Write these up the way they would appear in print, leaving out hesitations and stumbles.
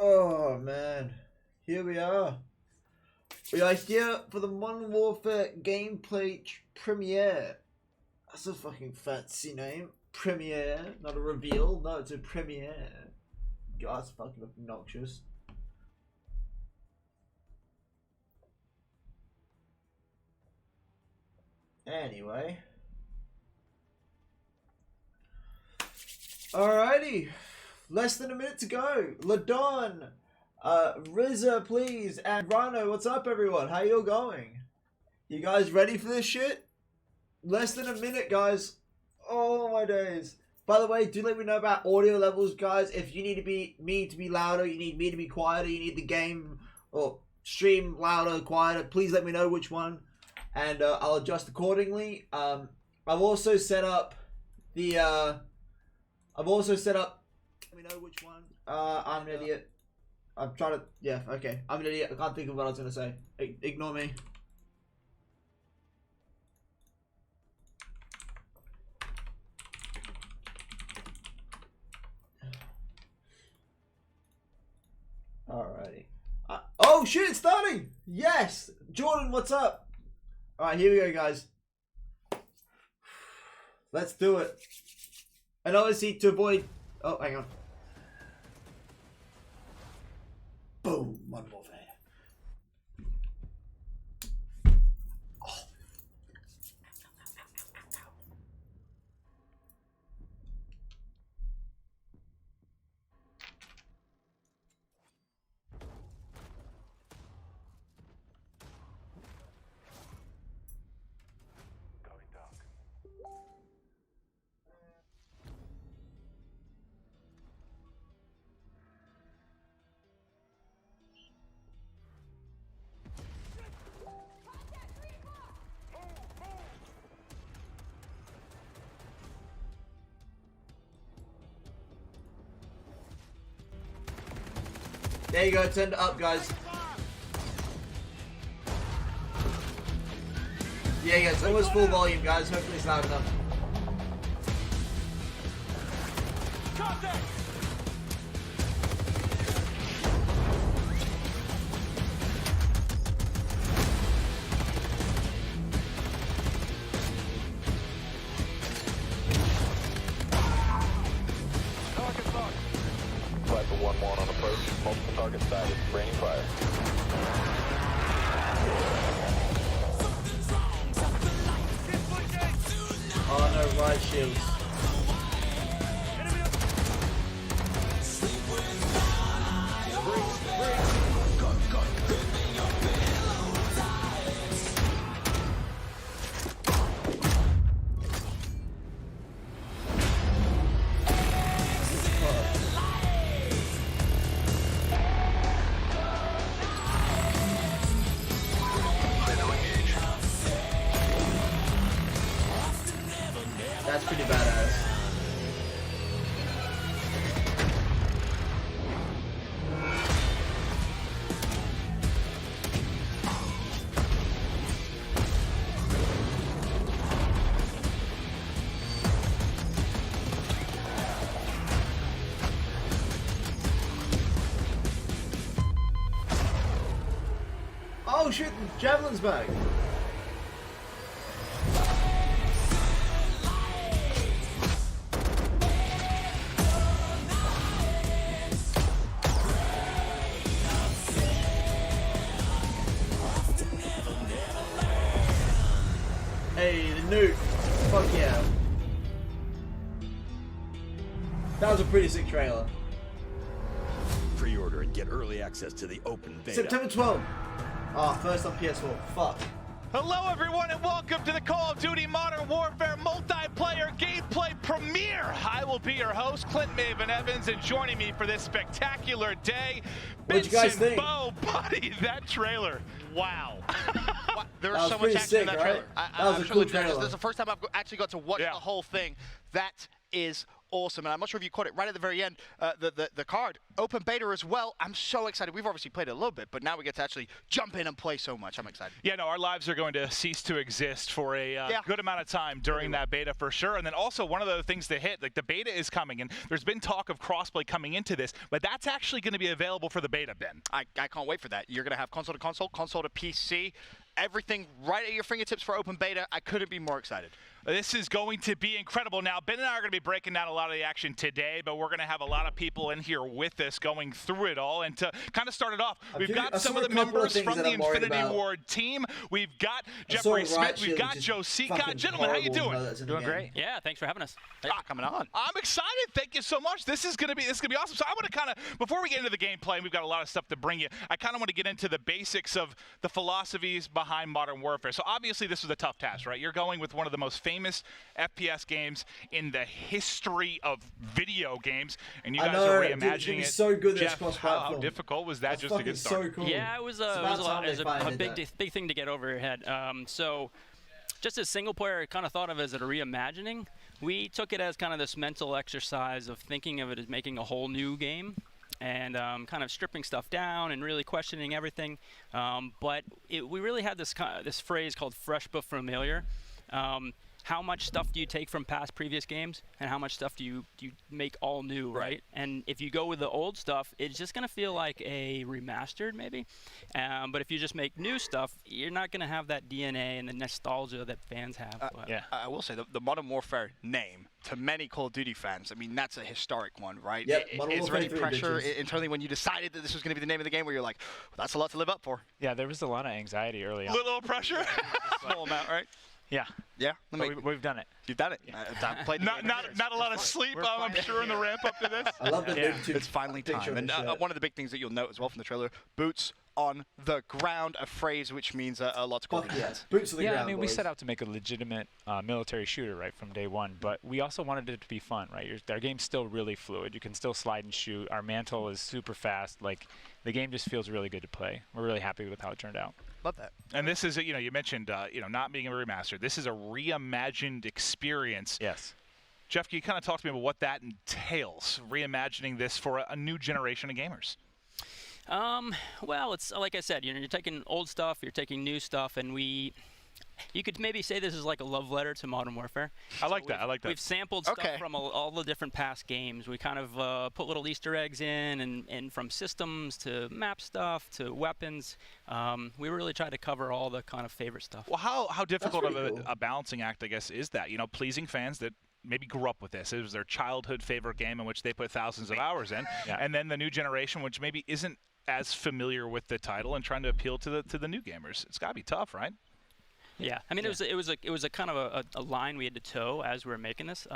Oh man, here we are. We are here for the Modern Warfare gameplay premiere. That's a fucking fancy name. Premiere, not a reveal. No, it's a premiere. God, it's fucking obnoxious. Anyway. Alrighty. Less than a minute to go. Ladon, Rizza, please, and Rhino, what's up, everyone? How you all going? You guys ready for this shit? Less than a minute, guys. Oh my days. By the way, do let me know about audio levels, guys. If you need me to be louder, you need me to be quieter, you need the game or stream louder, quieter, please let me know which one, and I'll adjust accordingly. I've also set up the let me know which one. I'm an idiot. I'm trying to, yeah, okay. I'm an idiot. I can't think of what I was going to say. Ignore me. Alrighty. Oh shit, it's starting! Yes! Jordan, what's up? Alright, here we go, guys. Let's do it. And obviously to avoid... Oh, hang on. Boom! Modern Warfare. Oh. Going dark. There you go, turn it up, guys. Yeah, it's almost full volume, guys. Hopefully it's loud enough. Contact! Target locked. Rifle 1-1 on approach. Multiple target sighted. Raining fire. Oh no, right shields. That's pretty badass. Oh shit, Javelin's back. Hey, the Nuke. Fuck yeah. That was a pretty sick trailer. Pre-order and get early access to the open beta. September 12th. Oh, first on PS4. Fuck. Hello everyone and welcome to the Call of Duty Modern Warfare multiplayer gameplay premiere. I will be your host, Clint Maven Evans, and joining me for this spectacular day, What'd you guys think? Bo, buddy, that trailer. Wow. There That was was so much pretty action sick, in that right? trailer. That was a cool trailer. This is the first time I've actually got to watch the whole thing. That is awesome, and I'm not sure if you caught it right at the very end. The card open beta as well. I'm so excited. We've obviously played it a little bit, but now we get to actually jump in and play so much. I'm excited. Yeah, no, our lives are going to cease to exist for a good amount of time during that beta for sure. And then also one of the things to hit, like the beta is coming, and there's been talk of crossplay coming into this, but that's actually going to be available for the beta, Ben. I can't wait for that. You're going to have console to console, console to PC, everything right at your fingertips for open beta. I couldn't be more excited. This is going to be incredible. Now, Ben and I are going to be breaking down a lot of the action today, but we're going to have a lot of people in here with us going through it all. And to kind of start it off, we've got some of the members from the Infinity Ward team. We've got Jeffrey Smith. We've got Joe Seacott. Gentlemen, how you doing? Doing great. Yeah, thanks for having us. Thanks for coming on. I'm excited. Thank you so much. This is going to be awesome. So I want to kind of, before we get into the gameplay, and we've got a lot of stuff to bring you, I kind of want to get into the basics of the philosophies behind Modern Warfare. So obviously this was a tough task, right? You're going with one of the most famous FPS games in the history of video games, and you guys are reimagining it. So good. Jeff, how difficult was that just to get started? So cool. Yeah, it was a big thing to get over your head. So just as single player, I kind of thought of it as a reimagining. We took it as kind of this mental exercise of thinking of it as making a whole new game and kind of stripping stuff down and really questioning everything. But we really had this phrase called fresh but familiar. How much stuff do you take from previous games, and how much stuff do you make all new, right? And if you go with the old stuff, it's just going to feel like a remastered, maybe. But if you just make new stuff, you're not going to have that DNA and the nostalgia that fans have. Yeah, I will say the Modern Warfare name, to many Call of Duty fans, I mean, that's a historic one, right? Yep, is there any pressure internally when you decided that this was going to be the name of the game, where you're like, well, that's a lot to live up for? Yeah, there was a lot of anxiety early on. Little pressure. Small amount, right? Yeah. Yeah, we've done it. You've done it. Yeah. I've played not a lot of sleep, I'm sure, in the ramp up to this. I love the It's finally time. And one of the big things that you'll note as well from the trailer, boots on the ground, a phrase which means a lot to Call of Duty. Yes, boots on the ground. I mean, boys. we set out to make a legitimate military shooter right from day one, but we also wanted it to be fun, right? Our game's still really fluid. You can still slide and shoot. Our mantle is super fast. Like, the game just feels really good to play. We're really happy with how it turned out. Love that. And this is, you mentioned, not being a remaster. This is a reimagined experience. Yes. Jeff, can you kind of talk to me about what that entails, reimagining this for a new generation of gamers? Well, it's like I said, you're taking old stuff, you're taking new stuff, and you could maybe say this is like a love letter to Modern Warfare. I like that. We've sampled stuff from all the different past games. We kind of put little Easter eggs in, and from systems to map stuff to weapons. We really tried to cover all the kind of favorite stuff. Well, how difficult of a balancing act, I guess, is that? Pleasing fans that maybe grew up with this. It was their childhood favorite game in which they put thousands of hours in. Yeah. And then the new generation, which maybe isn't as familiar with the title, and trying to appeal to the new gamers. It's got to be tough, right? Yeah, I mean, it was a kind of a line we had to toe as we were making this.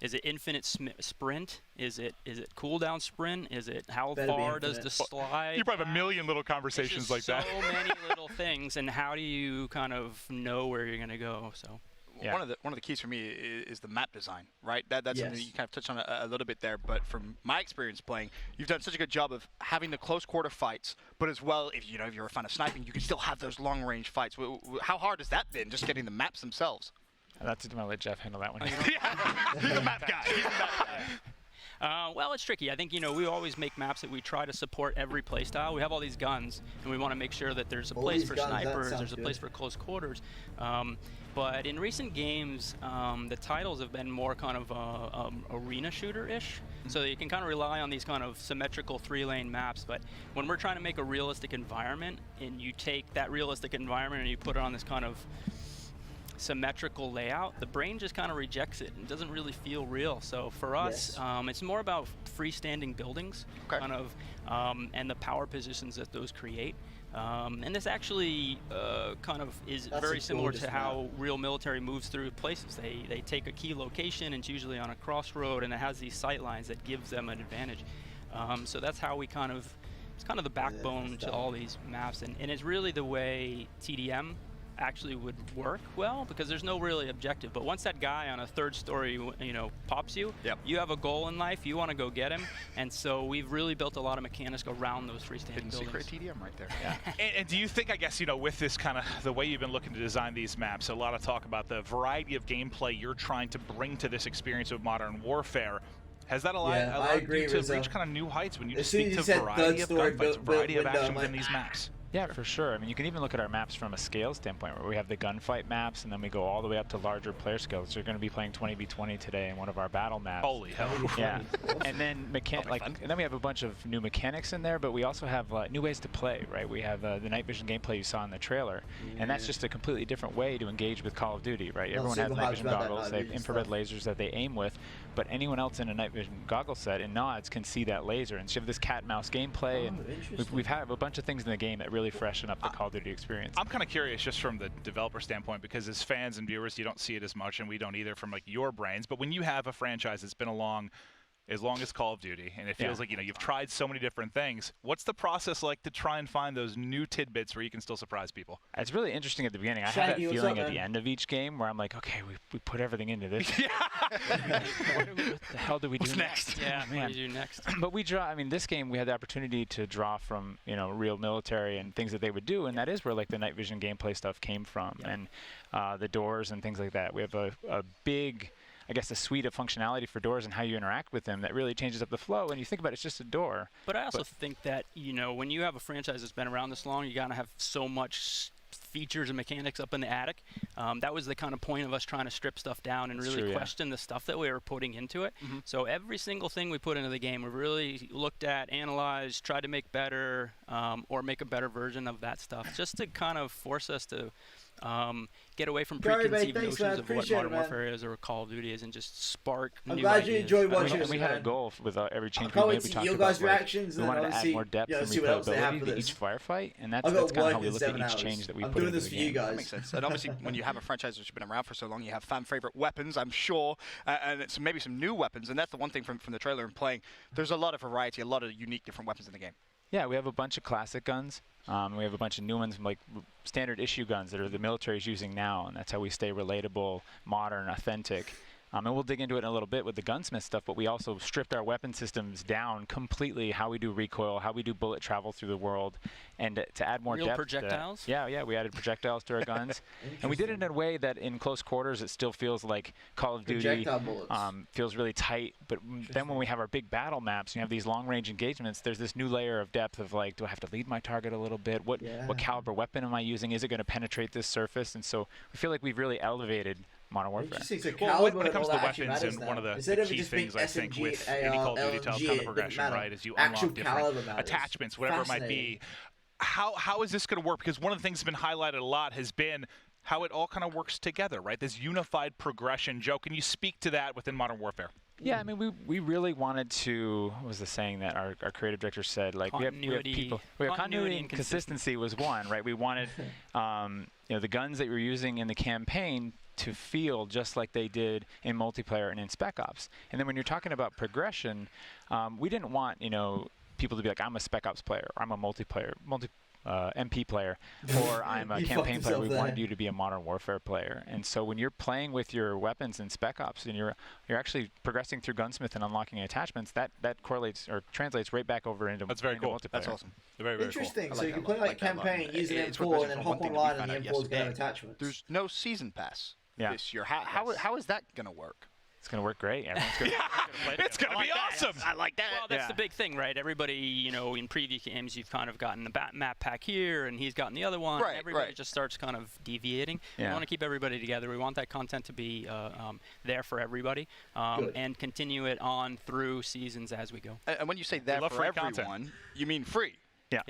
Is it infinite sprint? Is it cooldown sprint? Is it how far does the slide? You probably have a million little conversations like that. So many little things, and how do you kind of know where you're gonna go? So. Yeah. One of the keys for me is the map design, right? That's something that you kind of touched on a little bit there, but from my experience playing, you've done such a good job of having the close quarter fights, but as well, if you're a fan of sniping, you can still have those long range fights. How hard has that been, just getting the maps themselves? That's going to let Jeff handle that one. He's a map guy. Well, it's tricky. I think, we always make maps that we try to support every playstyle. We have all these guns, and we want to make sure that there's a place for snipers, there's a place for close quarters. But in recent games, the titles have been more kind of arena shooter-ish. So you can kind of rely on these kind of symmetrical 3-lane maps. But when we're trying to make a realistic environment, and you take that realistic environment and you put it on this kind of symmetrical layout, the brain just kind of rejects it and doesn't really feel real. So for us, it's more about freestanding buildings, kind of, and the power positions that those create. And this actually kind of is very similar to how real military moves through places. They take a key location, and it's usually on a crossroad, and it has these sight lines that gives them an advantage. So that's how we kind of, it's kind of the backbone to all these maps, and it's really the way TDM actually would work well, because there's no really objective. But once that guy on a third story, pops you, you have a goal in life. You want to go get him, and so we've really built a lot of mechanics around those freestanding buildings. Secret TDM right there. Yeah. and do you think, I guess, with this kind of the way you've been looking to design these maps, a lot of talk about the variety of gameplay you're trying to bring to this experience of Modern Warfare. Has that allowed, Yeah, I allowed agree, you to Rizzo. reach kind of new heights when you As just soon speak as to you said variety third of story gunfights, variety of window, action I'm within like, these maps? Yeah, for sure. I mean, you can even look at our maps from a scale standpoint, where we have the gunfight maps, and then we go all the way up to larger player scales. So you're going to be playing 20v20 today in one of our battle maps. Holy hell! Yeah, and then and then we have a bunch of new mechanics in there, but we also have new ways to play. Right? We have the night vision gameplay you saw in the trailer, and that's just a completely different way to engage with Call of Duty. Right? Everyone has night vision goggles. They have infrared lasers that they aim with, but anyone else in a night vision goggle set in nods can see that laser. And so you have this cat and mouse gameplay, and we've had a bunch of things in the game that really freshen up the Call of Duty experience. I'm kind of curious just from the developer standpoint, because as fans and viewers, you don't see it as much, and we don't either from like your brains. But when you have a franchise that's been along as long as Call of Duty, and it feels like, you know, you've tried so many different things, what's the process like to try and find those new tidbits where you can still surprise people? It's really interesting at the beginning. I have that feeling at the end of each game where I'm like, okay, we put everything into this. What the hell do we do next? Yeah, man. what do you do next? But we draw, I mean, this game we had the opportunity to draw from, you know, real military and things that they would do, and that is where like the night vision gameplay stuff came from, and the doors and things like that. We have a big, I guess, a suite of functionality for doors and how you interact with them that really changes up the flow. And you think about it, it's just a door. But I also think that, you know, when you have a franchise that's been around this long, you gotta have so much features and mechanics up in the attic. That was the kind of point of us trying to strip stuff down and really question the stuff that we were putting into it. So every single thing we put into the game, we really looked at, analyzed, tried to make better, or make a better version of that stuff, just to kind of force us to get away from preconceived notions of what Modern Warfare is or Call of Duty is, and just spark I'm new glad ideas. you enjoyed watching And we had a goal with every change we can't made. wait We to talked see your about guys' reactions, we and wanted to obviously, add more depth and see what else they have replayability for to this. each firefight, and I've that's got kind of how work we in look at 7 each hours. change that we I'm put doing into this the for you game. guys. That makes sense. And obviously, when you have a franchise that's been around for so long, you have fan-favorite weapons, I'm sure, and it's maybe some new weapons. And that's the one thing from the trailer and playing. There's a lot of variety, a lot of unique different weapons in the game. Yeah, we have a bunch of classic guns. We have a bunch of new ones, like standard issue guns that are the military's using now, and that's how we stay relatable, modern, authentic. And we'll dig into it in a little bit with the gunsmith stuff, but we also stripped our weapon systems down completely, how we do recoil, how we do bullet travel through the world, and to add more Real depth. projectiles? Yeah, we added projectiles to our guns. And we did it in a way that in close quarters it still feels like Call of Duty, feels really tight, but then when we have our big battle maps, and you have these long-range engagements, there's this new layer of depth of like, do I have to lead my target a little bit? What caliber weapon am I using? Is it going to penetrate this surface? And so we feel like we've really elevated Modern Warfare. Well, when it comes to weapons, and one of the key things I think with any Call of Duty type kind of progression, right, is you unlock different attachments, whatever it might be. How is this going to work? Because one of the things that's been highlighted a lot has been how it all kind of works together, right? This unified progression. Joe, can you speak to that within Modern Warfare? Yeah, I mean, we really wanted to, what was the saying that our creative director said? Like, we have people, continuity and consistency was one, right? We wanted, you know, the guns that we were using in the campaign to feel just like they did in multiplayer and in Spec Ops. And then when you're talking about progression, we didn't want, you know, people to be like, I'm a Spec Ops player, or I'm a MP player, or I'm a campaign player. We wanted you to be a Modern Warfare player. And so when you're playing with your weapons in Spec Ops and you're actually progressing through Gunsmith and unlocking attachments, that correlates or translates right back over into That's very cool. Multiplayer. That's awesome. Very, very interesting. Cool. So you can play like campaign, use an M4, and then hop online, and the M4's got attachments. There's no season pass this year. How is that going to work? It's going to work great. Everyone's gonna it's going to be awesome. I like that. Well, that's the big thing, right? Everybody, you know, in previous games, you've kind of gotten the map pack here, and he's gotten the other one. Right, everybody just starts kind of deviating. We want to keep everybody together. We want that content to be there for everybody, and continue it on through seasons as we go. And when you say there for everyone, you mean free? Yeah.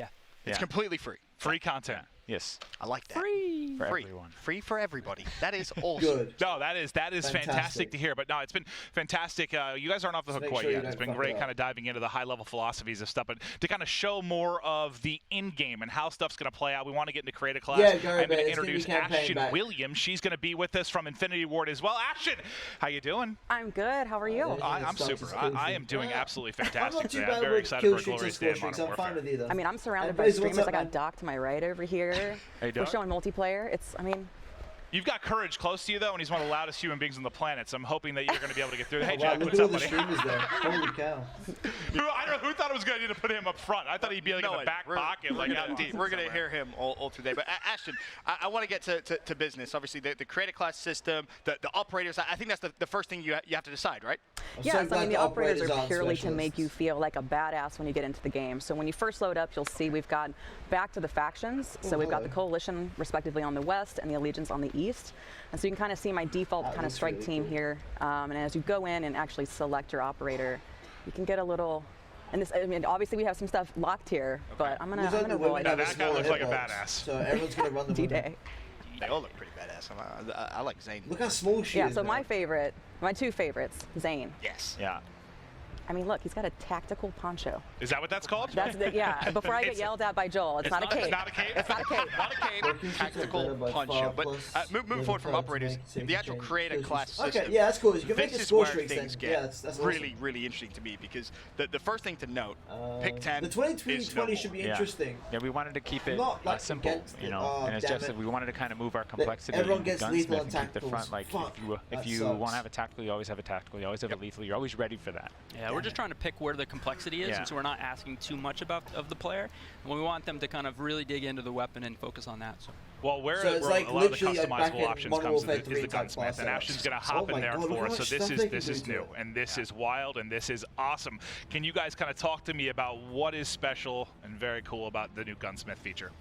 It's completely free. Free content. Yes. I like that. Free. For everyone. Free for everybody. That is awesome. Good. No, that is fantastic to hear. But no, it's been fantastic. You guys aren't off the hook quite yet. It's been great kind of diving into the high-level philosophies of stuff. But to kind of show more of the in-game and how stuff's going to play out, we want to get into Creative Class. Yeah, I'm going to introduce Ashton Williams. She's going to be with us from Infinity Ward as well. Ashton, how you doing? I'm good. How are you? I'm super. I am doing absolutely fantastic today. I'm I'm very excited for a glorious day in Modern I'm fine with Warfare. I mean, I'm surrounded by streamers. I got Doc to my right over here. Hey, We're showing multiplayer. I mean, You've got Courage close to you, though, and he's one of the loudest human beings on the planet, so I'm hoping that you're going to be able to get through. Hey, Wow, Jack, look what's at all up, the buddy? streamers there. Holy cow. I don't know, who thought it was a good idea to put him up front? I thought he'd be like in the back pocket, like out deep. We're going to hear him all through there. But Ashton, I want to get to business. Obviously, the creator class system, the operators, I think that's the first thing you have to decide, right? Yes, I mean, the operators are purely to make you feel like a badass when you get into the game. So when you first load up, you'll see we've got back to the factions. So we've got the Coalition, respectively, on the west and the Allegiance on the east. And so you can kind of see my default kind of strike team here. And as you go in and actually select your operator, you can get a little. And this, I mean, obviously we have some stuff locked here, but I'm gonna roll it. Now that guy looks like a badass. So everyone's gonna run the D-Day. They all look pretty badass. I like Zane. Look how small she Yeah, is. so now. my two favorites, Zane. Yes. Yeah. I mean, look, he's got a tactical poncho. Is that what that's called? That's the, yeah. Before I get yelled at by Joel, it's not a cape. It's not a cape? It's not a cape. Not a cape, tactical poncho. But moving forward from operators, the actual creator class system. Okay, yeah, that's cool. You can make This a is score where streak things then. get Yeah, that's really, awesome. really interesting to me because the first thing to note, pick 10 The is 2020 should be Yeah. interesting. Yeah, we wanted to keep it Not like simple, against you it. know, Oh, and as damn Jeff it. said, we wanted to kind of move our complexity everyone into gets gunsmith lethal and and keep the tacticals. front. Like, Fuck, if that you sucks. want to have a tactical, you always have a tactical. You always have a lethal. You're always ready for that. Yeah, we're just trying to pick where the complexity is, Yeah. and so we're not asking too much of the player. And we want them to kind of really dig into the weapon and focus on that. So. Well, where So it's a like lot of the literally like back customizable in options Modern comes is Warfare the 3 type gunsmith, and class Ashton's setups. going to Oh hop my in there God, look how for us. So much this stuff they can is do to new, it. and this is wild, and this is awesome. Can you guys kind of talk to me about what is special and very cool about the new gunsmith feature?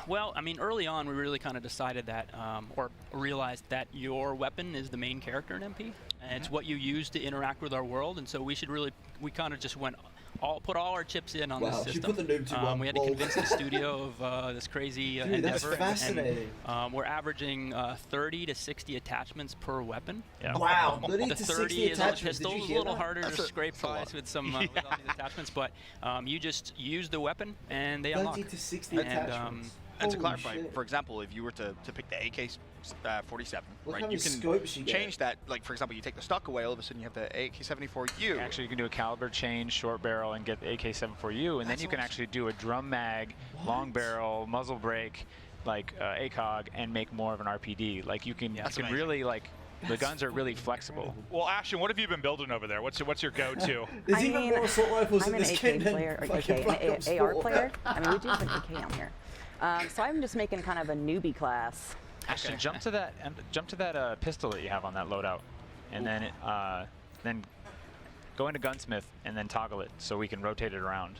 Well, I mean, early on, we really kind of decided that, or realized that your weapon is the main character in MP, and it's what you use to interact with our world, and so we kind of just went put all our chips in on this Wow, she system. put the noob to one. We had to convince the studio of this crazy Dude, endeavor. that's fascinating. And, we're averaging 30 to 60 attachments per weapon. Yeah. Wow, 30 The to 30 60 is on the attachments. Did pistol. you It's a hear little that? harder to scrape that's a lot. by with some with all these attachments, but you just use the weapon and they 30 unlock. to 60 And, attachments. And to Holy clarify, shit. for example, if you were to pick the AK-47, Look how right, many you can scopes you get. change that. Like, for example, you take the stock away, all of a sudden you have the AK-74U. Actually, you can do a caliber change, short barrel, and get the AK-74U, and then you can actually do a drum mag, long barrel, muzzle brake, like ACOG, and make more of an RPD. Like you can, That's you can amazing. really like. The guns are really flexible. Well, Ashton, what have you been building over there? What's your go-to? There's I even mean, more assault rifles I'm in an this AK game than player, or fucking AK, Black Ops an AR 4. player. I mean, we do have an AK on here. So I'm just making kind of a newbie class. Actually, jump to that pistol that you have on that loadout, and then go into gunsmith and then toggle it so we can rotate it around.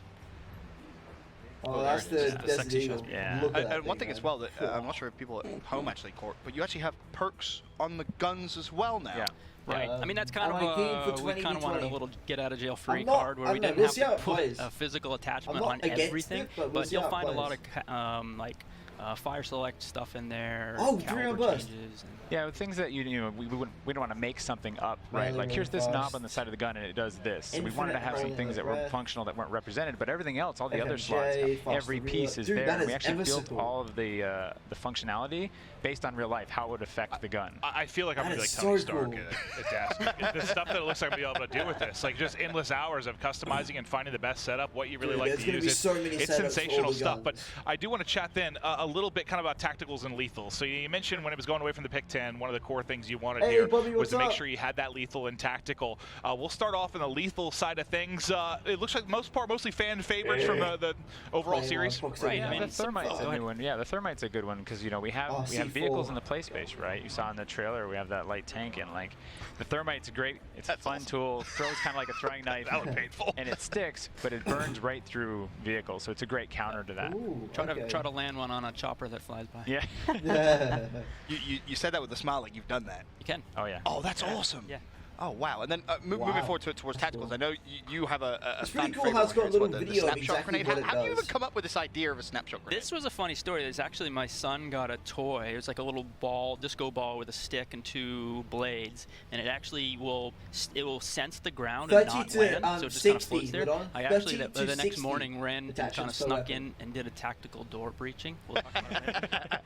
Oh, that's the Desert sexy Eagle. shot. Yeah. Look at that And one thing, thing as man. well that I'm not sure if people at home actually caught, but you actually have perks on the guns as well now. Yeah. Right. I mean, that's kind am I keen for of we kind of wanted a 2020? little get out of jail free I'm not- card where I we don't know, didn't we'll have see how to it put plays. a physical attachment not on against everything, it, but we'll see you'll how it find a lot plays. of fire select stuff in there. Oh, caliber 3 burst. changes, and Yeah, things that we don't want to make something up, right? Rather Like than here's this knob fast. on the side of the gun and it does this. So we Infinite wanted to have some range, things that were red. functional that weren't represented, but everything else, all the other FMJ, slots, faster every piece is reload. Dude, there. that And we is actually built versatile. all of the functionality based on real life, how it would affect the gun. I feel like I'm That going to is be like Tony so Stark cool. at desk. The stuff that it looks like I'm going to be able to do with this. Like just endless hours of customizing and finding the best setup, what you really Dude, like there's to gonna use. be so many It's setups for all sensational the stuff. But guns. I do want to chat then a little bit kind of about tacticals and lethals. So you mentioned when it was going away from the pick 10, one of the core things you wanted Hey, here Bubby, was what's to make up? sure you had that lethal and tactical. We'll start off in the lethal side of things. It looks like mostly fan favorites from the overall Playing series. Fox Right, Eight. I mean, The thermite's go a ahead. new one. Yeah, the thermite's a good one because we have Oh, we have C4. vehicles in the play space, right? You saw in the trailer we have that light tank, and like the thermite's great. It's a fun tool. Throws kind of like a throwing knife. That was painful. And it sticks, but it burns right through vehicles, so it's a great counter to that. Ooh, try okay. to land one on a chopper that flies by. Yeah. Yeah. You said that with a smile, like you've done that. You can. Oh yeah. Oh, that's awesome. Yeah. Oh wow! And then moving Wow. forward towards tacticals, cool. I know you have a It's really fan cool favorite how it's got one a here. little It's what, the video of snapshot exactly grenade. what it How do you even does. come up with this idea of a snapshot grenade? This was a funny story. It's actually my son got a toy. It was like a little ball, disco ball with a stick and 2 blades, and it actually will sense the ground and 30 not to, land, so it just kind of 60, floats there. Hold on. I actually 30 the to next 60 morning ran and kind of attachments per snuck weapon. in and did a tactical door breaching. We'll talk about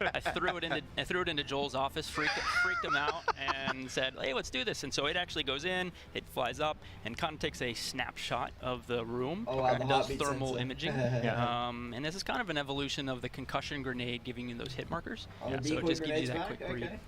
it. I threw it into Joel's office, freaked him out, and said, "Hey, let's do this." And so it actually goes in, it flies up, and kind of takes a snapshot of the room Oh, wow, the and does heartbeat thermal sensor. imaging. Yeah. And this is kind of an evolution of the concussion grenade giving you those hit markers. Oh, the So it decoy just gives you grenades that back? quick breathe. Okay.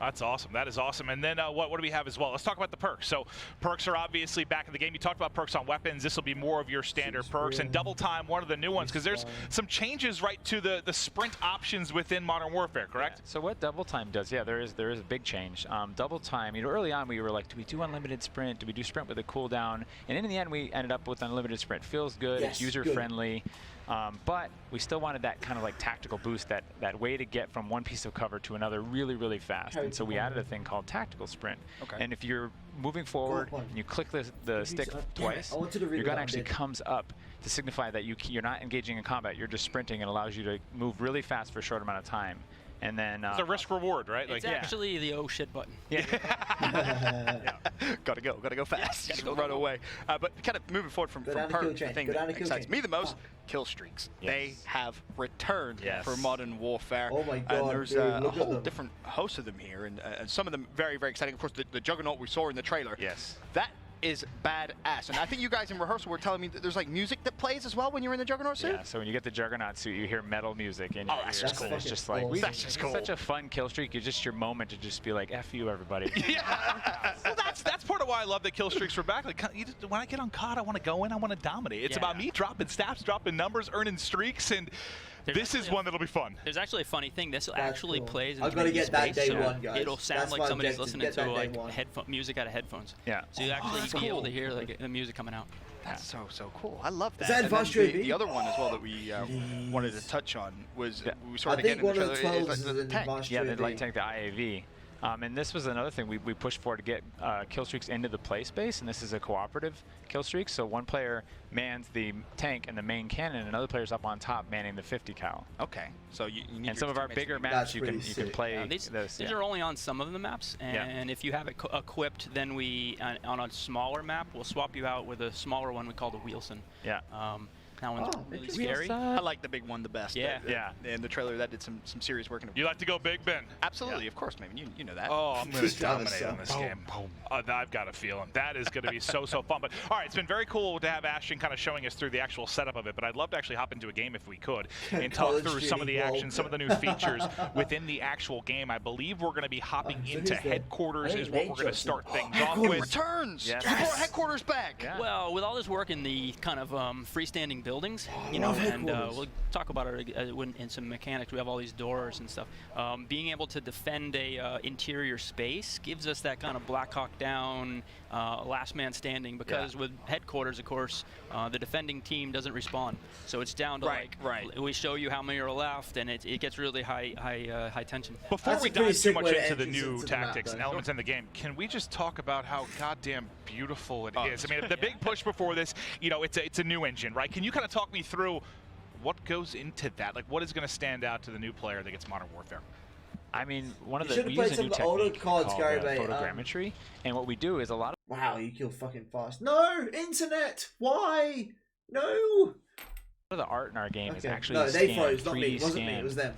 That's awesome. That is awesome. And then what do we have as well? Let's talk about the perks. So perks are obviously back in the game. You talked about perks on weapons. This will be more of your standard perks. And double time, one of the new ones, because there's some changes right to the sprint options within Modern Warfare, correct? Yeah. So what double time does, there is a big change. Double time, early on we were like, do we do unlimited sprint? Do we do sprint with a cooldown? And in the end we ended up with unlimited sprint. Feels good, it's user friendly. But we still wanted that kind of like tactical boost, that way to get from one piece of cover to another really, really fast. And so we added a thing called tactical sprint. Okay. And if you're moving forward and you click the stick twice, your gun actually comes up to signify that you're not engaging in combat, you're just sprinting, and allows you to move really fast for a short amount of time. And then it's a risk reward, right? It's actually the oh shit button. Yeah. Gotta go fast. Gotta run away. But kind of moving forward from perks, the thing that excites me the most, kill streaks. They have returned for Modern Warfare. Oh my god, and there's a whole different host of them here, and some of them very, very exciting. Of course, the Juggernaut we saw in the trailer. Yes. That is badass. And I think you guys in rehearsal were telling me that there's like music that plays as well when you're in the Juggernaut suit? Yeah, so when you get the Juggernaut suit, you hear metal music. And that's just cool. It's just like, that's just cool. Such a fun kill streak. It's just your moment to just be like, F you, everybody. Well, that's part of why I love that kill streaks were back. Like, when I get on COD, I want to go in, I want to dominate. It's about me dropping stats, dropping numbers, earning streaks, and this is one that'll be fun. There's actually a funny thing. This actually plays in I've got to get that day one, guys. It'll sound like somebody's listening to like music out of headphones. Yeah. So you actually be able to hear like the music coming out. That's so cool. I love that. Is that advanced UAV? The other one as well that we wanted to touch on was we saw it again in the trailer. It's like the tank. Yeah, the light tank, the IAV. And this was another thing we pushed for to get kill streaks into the play space, and this is a cooperative kill streak. So one player mans the tank and the main cannon, and another player's up on top manning the 50 cal. Okay, so you need and some of our bigger maps you can play. These are only on some of the maps, and if you have it equipped, then we on a smaller map we'll swap you out with a smaller one we call the Wheelson. Yeah. That one's really scary. I like the big one the best. Yeah. And the trailer that did some serious work. You like to go big, Ben? Absolutely, of course, man. You know that. Oh, I'm going to dominate on this game. I've got a feeling. That is going to be so fun. But all right, it's been very cool to have Ashton kind of showing us through the actual setup of it, but I'd love to actually hop into a game if we could and talk through some of the action, some of the new features within the actual game. I believe we're going to be hopping into headquarters is what we're going to start things off with. Returns! Yes. Headquarters back! Yeah. Well, with all this work in the kind of freestanding buildings, you know, and we'll talk about it in some mechanics. We have all these doors and stuff. Being able to defend a interior space gives us that kind of Black Hawk Down, last man standing, because with headquarters, of course, the defending team doesn't respawn. So it's down to we show you how many are left, and it gets really high tension. Before we dive too much into the new tactics and elements in the game, can we just talk about how goddamn beautiful it is? I mean, the big push before this, you know, it's a new engine, right? Can you kind of talk me through what goes into that? Like, what is going to stand out to the new player that gets Modern Warfare? I mean, we use a new technique called photogrammetry, and what we do is a lot of... Wow, you kill fucking fast. No! Internet! Why? No! of the art in our game is actually scanned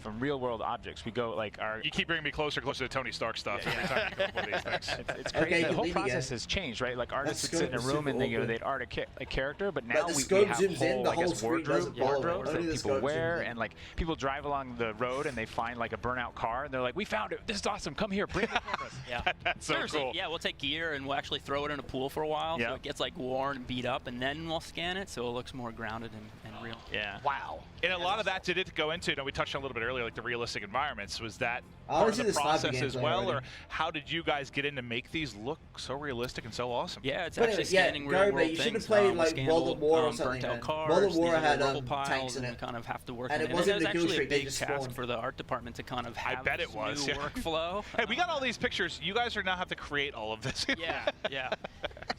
from real-world objects. We go like our. You keep bringing me closer to Tony Stark stuff every time you come up with these things. It's crazy. Okay, the whole process has changed, right? Like artists would sit in a room and they'd art a character, but now we have whole wardrobes that people wear, and like people drive along the road and they find like a burnout car and they're like, "We found it! This is awesome! Come here, bring the cameras." Yeah, that's so cool. Yeah, we'll take gear and we'll actually throw it in a pool for a while, so it gets like worn and beat up, and then we'll scan it so it looks more grounded and real. Yeah. Wow. And a lot of that did it go into, we touched on a little bit earlier, like the realistic environments. Was that part of the process as well, or how did you guys get in to make these look so realistic and so awesome? Yeah, it's actually scanning real world you things. should have played like World of War or something. World of War had tanks in it. We kind of have to work and in it wasn't was actually a big task for the art department to kind of have I bet it was, new workflow. Hey, we got all these pictures. You guys are now have to create all of this. Yeah.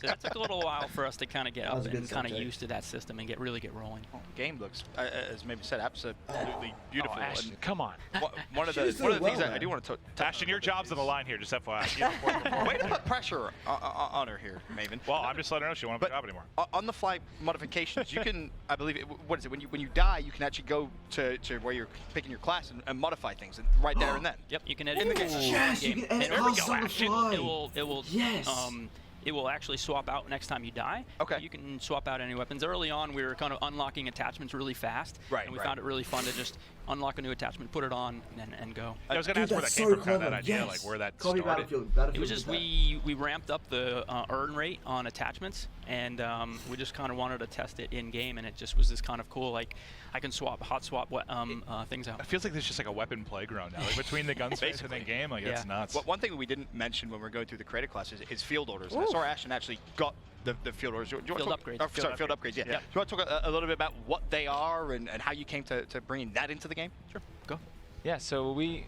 So that took a little while for us to kind of get up and kind of used to that system and really get rolling. Game looks, as maybe said, absolutely beautiful. Oh, Ashton, come on. One of the things I do want to Ashton, your job's on the line here, just FYI. Way to put pressure on her here, Maven. Well, I'm just letting her know she won't have a job anymore. On the fly modifications, you can, I believe, what is it? When you die, you can actually go to where you're picking your class and modify things right there and then. Yep, you can edit in the game. Yes, you can edit there we go, Ashton. It will actually swap out next time you die. Okay. You can swap out any weapons. Early on, we were kind of unlocking attachments really fast. Right. And we found it really fun to just unlock a new attachment, put it on, and go. I was going to ask where that came from, kind of that idea, like where that started. Battlefield It was just we ramped up the earn rate on attachments, and we just kind of wanted to test it in game, and it just was this kind of cool, like I can hot swap things out. It feels like there's just like a weapon playground now, like between the gunsmiths and the game, like it's nuts. Well, one thing we didn't mention when we're going through the creator classes is field orders. I saw Ashton actually got the field orders. Field upgrades. Field upgrades, yeah. Do you want to talk a little bit about what they are and how you came to bringing that into the game? Sure, go. Yeah, so we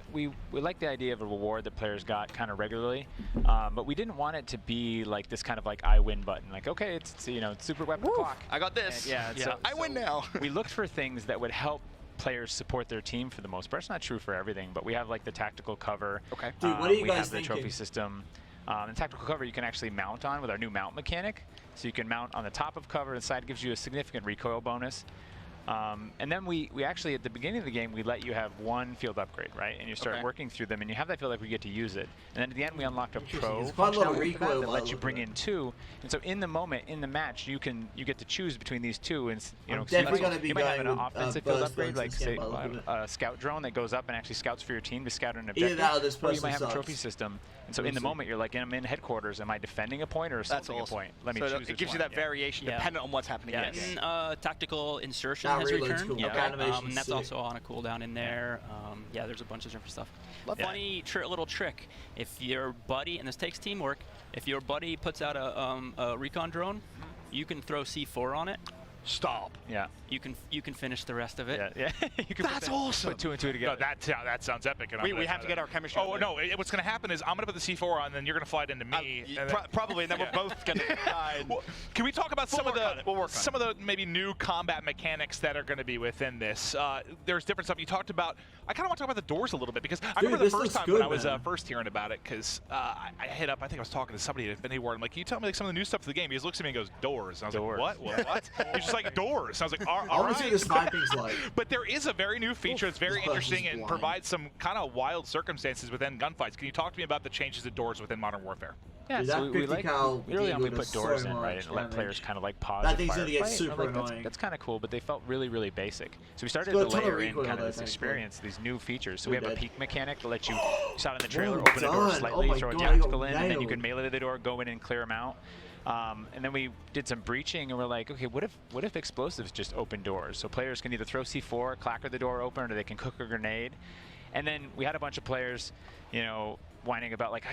like the idea of a reward that players got kind of regularly, but we didn't want it to be like this kind of like I win button. Like, okay, it's super weapon clock. I got this. And So I win now. We looked for things that would help players support their team for the most part. It's not true for everything, but we have like the tactical cover. Okay. Dude, what are you we guys have the thinking? trophy system. The tactical cover you can actually mount on with our new mount mechanic. So you can mount on the top of cover, the side gives you a significant recoil bonus. And then we actually, at the beginning of the game, we let you have one field upgrade, right? And you start working through them, and you have that feel like we get to use it. And then at the end, we unlocked a pro functionality that lets you bring in 2. And so in the moment, in the match, you get to choose between these 2. And you know, you might have an offensive field upgrade, like say a scout drone that goes up and actually scouts for your team to scout an objective. Or you might have a trophy system. And so in the moment, you're like, I'm in headquarters. Am I defending a point or assaulting a point? Let me choose. It gives you that variation dependent on what's happening. And tactical insertion has returned. Cool. That's also on a cooldown in there. Yeah, there's a bunch of different stuff. Funny little trick. If your buddy, and this takes teamwork, if your buddy puts out a recon drone, you can throw C4 on it. Stop. Yeah. You can finish the rest of it. Yeah. You can That's awesome. Put 2 and 2 together. No, that sounds epic. And we have to get our chemistry. Oh no! What's going to happen is I'm going to put the C4 on, and then you're going to fly it into me. Probably, and then we're both going to die. Well, can we talk about some of the maybe new combat mechanics that are going to be within this? There's different stuff you talked about. I kind of want to talk about the doors a little bit because I remember the first time when I was first hearing about it, because I hit up. I think I was talking to somebody at Infinity Ward. I'm like, can you tell me like some of the new stuff for the game? He just looks at me and goes, doors. And I was like, what? He's just like, doors. And I was like, all right. I want to see the sniping's like. But there is a very new feature that's very interesting and provides some kind of wild circumstances within gunfights. Can you talk to me about the changes to doors within Modern Warfare? Yeah, Dude, so we really only put doors in, right, and let players kind of like pause. That thing's gonna get super like, annoying. That's kind of cool, but they felt really, really basic. So we started to layer in kind of this experience, these new features. So we have a peek mechanic that lets you saw it in the trailer, open the door slightly, throw a tactical in, and then you can melee the door, go in and clear them out. And then we did some breaching, and we're like, okay, what if explosives just open doors? So players can either throw C4, clacker the door open, or they can cook a grenade. And then we had a bunch of players, whining about like,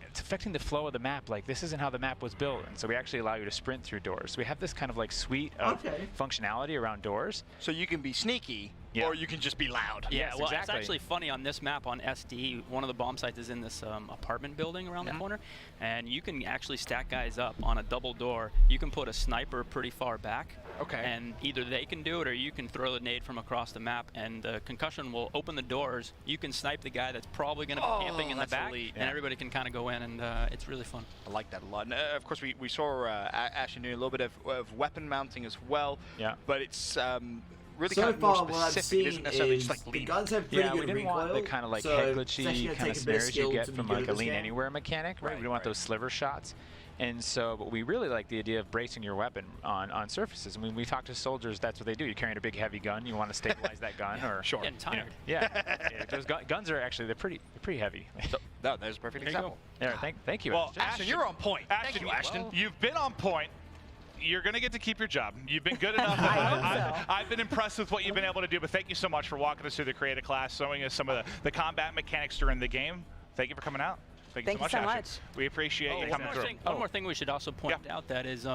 it's affecting the flow of the map. Like, this isn't how the map was built. And so we actually allow you to sprint through doors. So we have this kind of like suite of functionality around doors. So you can be sneaky, or you can just be loud. Yeah, well, it's actually funny on this map on SD. One of the bomb sites is in this apartment building around the corner, and you can actually stack guys up on a double door. You can put a sniper pretty far back. Okay. And either they can do it, or you can throw the nade from across the map, and the concussion will open the doors. You can snipe the guy that's probably going to be camping in the back, and everybody can kind of go in, and it's really fun. I like that a lot. And of course, we saw Ashton doing a little bit of weapon mounting as well. Yeah. But it's really so kind of far, more what I've specific. seen It isn't necessarily is just like the lead. guns have pretty we good didn't recoil. want the kind of like so head glitchy kind of snares you get from like a lean game. anywhere mechanic, right? We don't want those sliver shots. And so, but we really like the idea of bracing your weapon on surfaces. I mean, we talk to soldiers, that's what they do. You're carrying a big heavy gun, you want to stabilize that gun, or getting tired. Those guns are actually they're pretty heavy. No, there's a perfect example. Yeah, thank you. Well, Ashton, you're on point. Thank you, Ashton. You've been on point. You're going to get to keep your job. You've been good enough. I've been impressed with what you've been able to do, but thank you so much for walking us through the creative class, showing us some of the combat mechanics during the game. Thank you for coming out. Thank you so much. We appreciate you coming through. One more thing we should also point out, that is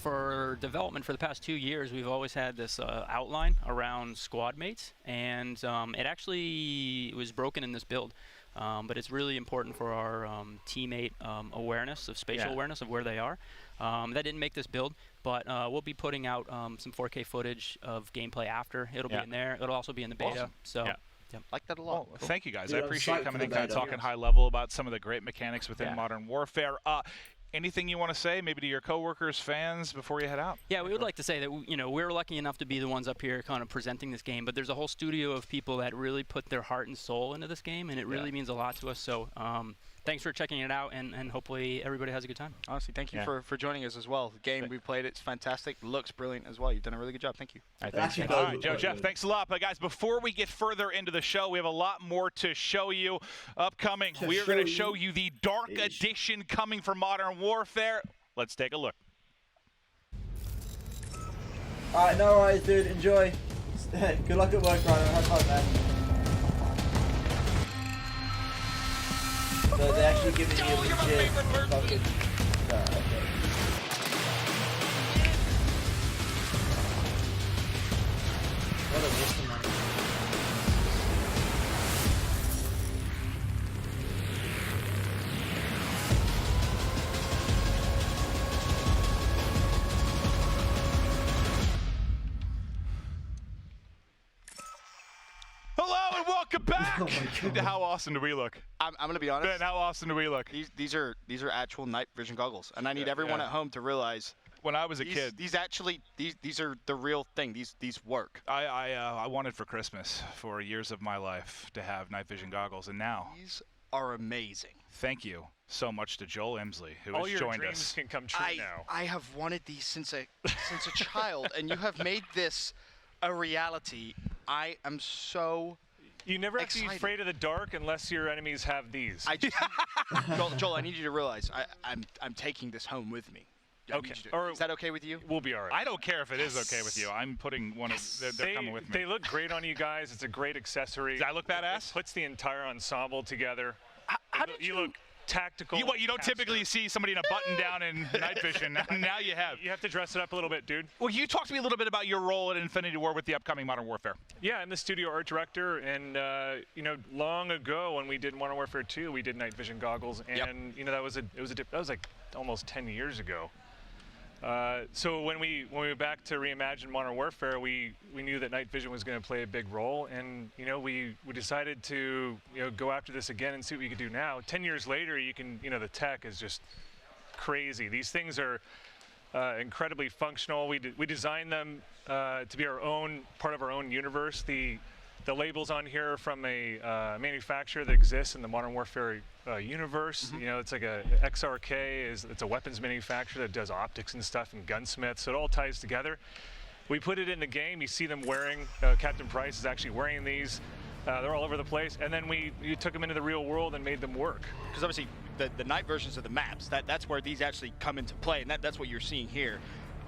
for development for the past 2 years, we've always had this outline around squad mates, and it actually was broken in this build. But it's really important for our teammate awareness, of spatial awareness of where they are. That didn't make this build, but we'll be putting out some 4K footage of gameplay after. It'll be in there. It'll also be in the beta. So. Like that a lot. Well, thank you guys. Dude, I appreciate you coming in, kind of talking yes. high level about some of the great mechanics within Modern Warfare. Anything you want to say, maybe to your coworkers, fans, before you head out? Yeah, we would like to say that we're lucky enough to be the ones up here kind of presenting this game, but there's a whole studio of people that really put their heart and soul into this game, and it really means a lot to us. So thanks for checking it out, and hopefully everybody has a good time. Honestly, thank you for joining us as well. The game we played, it's fantastic. Looks brilliant as well. You've done a really good job. Thank you. All right, Joe, Jeff, thanks a lot. But guys, before we get further into the show, we have a lot more to show you. Upcoming, we are going to show you the Dark Edition coming for Modern Warfare. Let's take a look. All right, no worries, dude. Enjoy. Good luck at work, Ryan. Have fun, man. So they're actually giving you legit fucking... okay. What a waste of money. Hello and welcome back. Oh my God. How awesome do we look? I'm going to be honest. Ben, how awesome do we look? These are actual night vision goggles, and I need everyone at home to realize. When I was a kid, these are the real thing. These work. I wanted for Christmas for years of my life to have night vision goggles, and now These are amazing. thank you so much to Joel Emsley, who All has your joined dreams us. can come true now. I have wanted these since a child, and you have made this a reality. I am so You never have to be excited. afraid of the dark unless your enemies have these. I just Joel, I need you to realize I'm taking this home with me. I need Okay. you to- is that okay with you? We'll be all right. I don't care if it is okay with you. I'm putting one of. They're coming with me. They look great on you guys. It's a great accessory. Does I look badass? It puts the entire ensemble together. How did You look tactical. You don't typically see somebody in a button down in night vision. Now you have. You have to dress it up a little bit, dude. Well, you talk to me a little bit about your role at Infinity War with the upcoming Modern Warfare. Yeah, I'm the studio art director, and long ago when we did Modern Warfare 2, we did night vision goggles, and that was like almost 10 years ago. So when we went back to reimagine Modern Warfare, we knew that night vision was going to play a big role, and we decided to go after this again and see what we could do now. 10 years later, you can the tech is just crazy. These things are incredibly functional. We designed them to be our own part of our own universe. The labels on here are from a manufacturer that exists in the Modern Warfare universe. It's like a XRK. It's a weapons manufacturer that does optics and stuff and gunsmiths. So it all ties together. We put it in the game. You see them wearing. Captain Price is actually wearing these. They're all over the place. And then we took them into the real world and made them work. Because obviously the night versions of the maps, that's where these actually come into play, and that's what you're seeing here.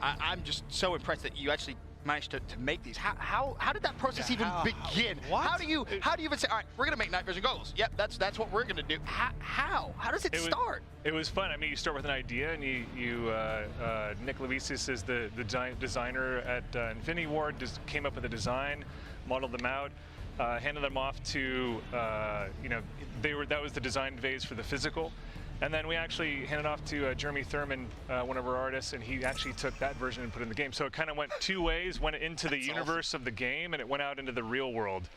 I'm just so impressed that you actually managed to make these. How did that process even begin? What? How do you even say, all right, we're gonna make night vision goggles? Yep, that's what we're gonna do. How does it start? It was fun. I mean, you start with an idea, and Nick Levisis is the designer at Infinity Ward. Just came up with a design, modeled them out, handed them off to that was the design phase for the physical. And then we actually handed off to Jeremy Thurman, one of our artists, and he actually took that version and put it in the game. So it kind of went two ways, went into the universe of the game, and it went out into the real world.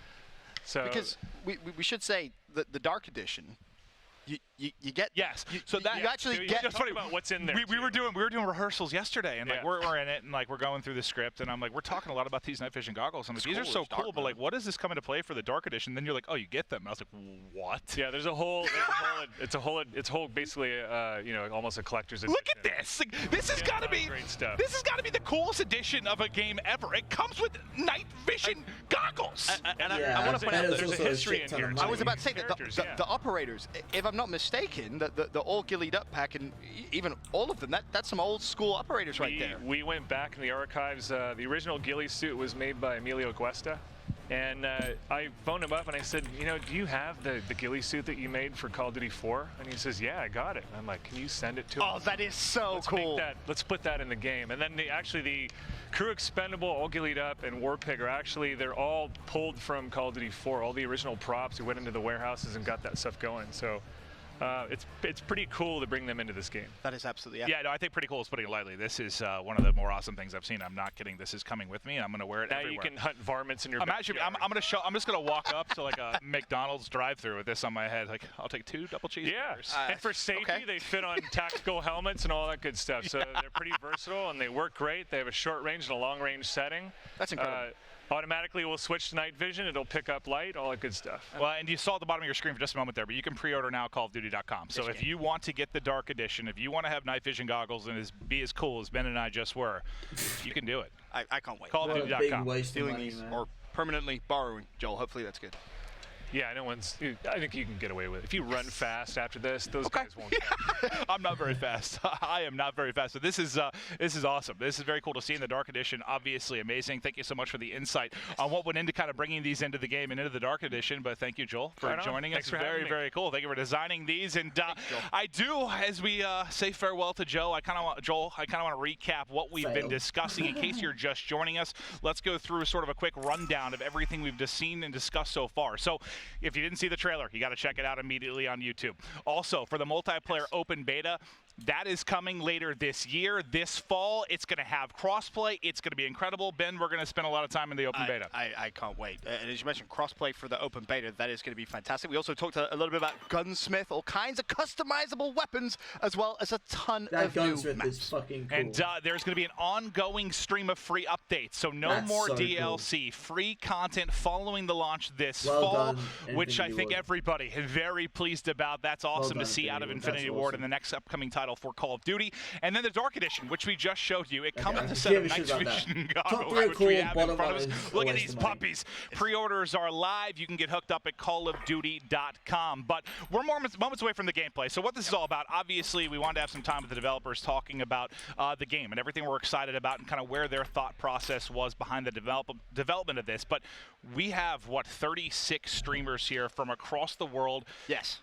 So because we should say that the Dark Edition, you get so that you actually get just funny about what's in there. We were doing rehearsals yesterday, and like we're in it, and like we're going through the script, and I'm like, we're talking a lot about these night vision goggles. I'm like, these are so cool, but like, what does this come into play for the Dark Edition? Then you're like, oh, you get them. And I was like, what? Yeah, there's a whole basically almost a collector's edition. Look at this! Like, this has got to be great stuff. This has got to be the coolest edition of a game ever. It comes with night vision goggles. I want to point out that there's a history in here. I was about to say that Characters, the operators, if I'm not mistaken, the all gillied up pack, and even all of them, that's some old school operators right there. We went back in the archives. The original ghillie suit was made by Emilio Cuesta. And I phoned him up and I said, do you have the ghillie suit that you made for Call of Duty 4? And he says, yeah, I got it. And I'm like, can you send it to him? Oh, that is so cool. Let's put that in the game. And then the Crew Expendable, All Gillied Up, and Warpig are they're all pulled from Call of Duty 4. All the original props, we went into the warehouses and got that stuff going. So it's pretty cool to bring them into this game. That is absolutely yeah. No, I think pretty cool is putting it lightly. This is one of the more awesome things I've seen. I'm not kidding. This is coming with me, and I'm going to wear it now everywhere. You can hunt varmints in your backyard. I'm just going to walk up to like a McDonald's drive-thru with this on my head. Like, I'll take 2 double cheeseburgers. And for safety, they fit on tactical helmets and all that good stuff. So they're pretty versatile, and they work great. They have a short range and a long range setting. That's incredible. Automatically will switch to night vision. It'll pick up light, all that good stuff. Well, and you saw at the bottom of your screen for just a moment there, but you can pre-order now at CallOfDuty.com. So if you want to get the Dark Edition, if you want to have night vision goggles and be as cool as Ben and I just were, you can do it. I can't wait. CallOfDuty.com. Stealing these or permanently borrowing, Joel. Hopefully that's good. Yeah, no one's. I think you can get away with it. If you run fast after this, those guys won't. I'm not very fast. I am not very fast. So this is awesome. This is very cool to see in the Dark Edition. Obviously amazing. Thank you so much for the insight on what went into kind of bringing these into the game and into the Dark Edition. But thank you, Joel, for joining us. Very cool. Thank you for designing these. And I do, as we say farewell to Joe, I kind of want to recap what we've been discussing in case you're just joining us. Let's go through sort of a quick rundown of everything we've just seen and discussed so far. So if you didn't see the trailer, you got to check it out immediately on YouTube. Also, for the multiplayer open beta, that is coming later this year, this fall. It's going to have crossplay. It's going to be incredible. Ben, we're going to spend a lot of time in the open beta. I can't wait. And as you mentioned, crossplay for the open beta, that is going to be fantastic. We also talked a little bit about Gunsmith, all kinds of customizable weapons, as well as a ton of new maps. Is fucking cool. And there's going to be an ongoing stream of free updates. So no more DLC, free content following the launch this fall, which I think everybody is very pleased about. That's awesome to see out of Infinity Ward and the next upcoming title for Call of Duty. And then the Dark Edition, which we just showed you. It comes with a set of night vision goggles, which we have in front of us. Look at these puppies. Pre-orders are live. You can get hooked up at CallOfDuty.com. But we're moments away from the gameplay. So what this is all about, obviously, we wanted to have some time with the developers talking about the game and everything we're excited about and kind of where their thought process was behind the development of this. But we have, 36 streamers here from across the world. Yes.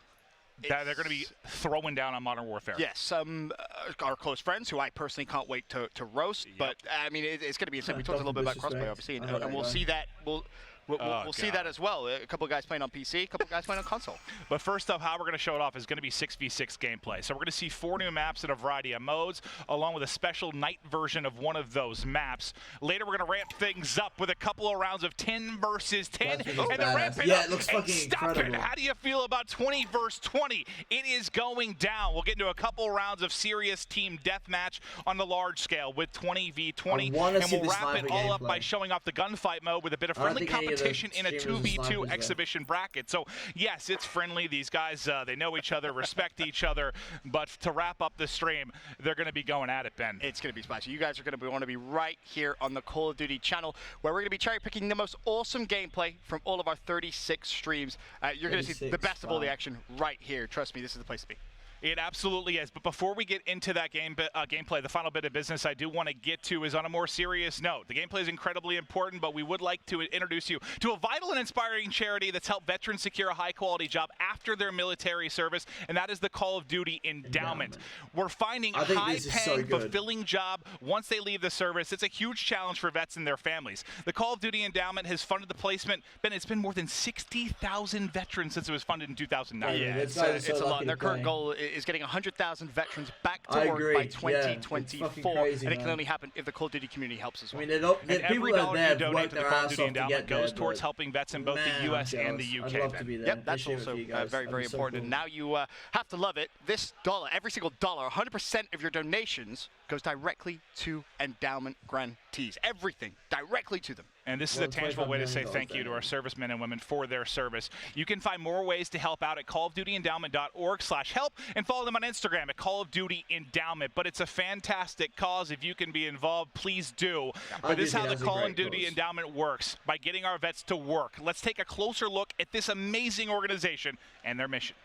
That they're going to be throwing down on Modern Warfare. Yes, our close friends who I personally can't wait to roast. Yep. But I mean, it's going to be insane. We talked a little bit about crossplay, obviously, and we'll see that. We'll see that as well. A couple of guys playing on PC, a couple of guys playing on console. But first up, how we're going to show it off is going to be 6v6 gameplay. So we're going to see 4 new maps in a variety of modes, along with a special night version of one of those maps. Later, we're going to ramp things up with a couple of rounds of 10 versus 10. And then ramp it up it looks fucking incredible. How do you feel about 20 versus 20? It is going down. We'll get into a couple rounds of serious team deathmatch on the large scale with 20v20. And we'll wrap it all up by showing off the gunfight mode with a bit of friendly competition in a 2v2 exhibition bracket. So yes, it's friendly. These guys, they know each other, respect each other. But to wrap up the stream, they're going to be going at it, Ben. It's going to be spicy. You guys are going to want to be right here on the Call of Duty channel, where we're going to be cherry picking the most awesome gameplay from all of our 36 streams. You're going to see the best of all the action right here. Trust me, this is the place to be. It absolutely is. But before we get into that gameplay, the final bit of business I do want to get to is on a more serious note. The gameplay is incredibly important, but we would like to introduce you to a vital and inspiring charity that's helped veterans secure a high-quality job after their military service, and that is the Call of Duty Endowment. We're finding a high-paying, fulfilling job once they leave the service. It's a huge challenge for vets and their families. The Call of Duty Endowment has funded the placement. Ben, it's been more than 60,000 veterans since it was funded in 2009. Yeah, it's a lot. Their current goal is getting 100,000 veterans back to work by 2024, and it can only happen if the Call of Duty community helps as well. I mean, and every dollar you donate to the Call of Duty Endowment goes towards helping vets in both the U.S. and the UK. Yep, that's also very, very important. And now you have to love it. This dollar, every single dollar, 100% of your donations goes directly to endowment grantees. Everything directly to them. And this is a tangible way to say thank you to our servicemen and women for their service. You can find more ways to help out at callofdutyendowment.org/help and follow them on Instagram at Call of Duty Endowment. But it's a fantastic cause. If you can be involved, please do. But this is how the Call of Duty Endowment works, by getting our vets to work. Let's take a closer look at this amazing organization and their mission.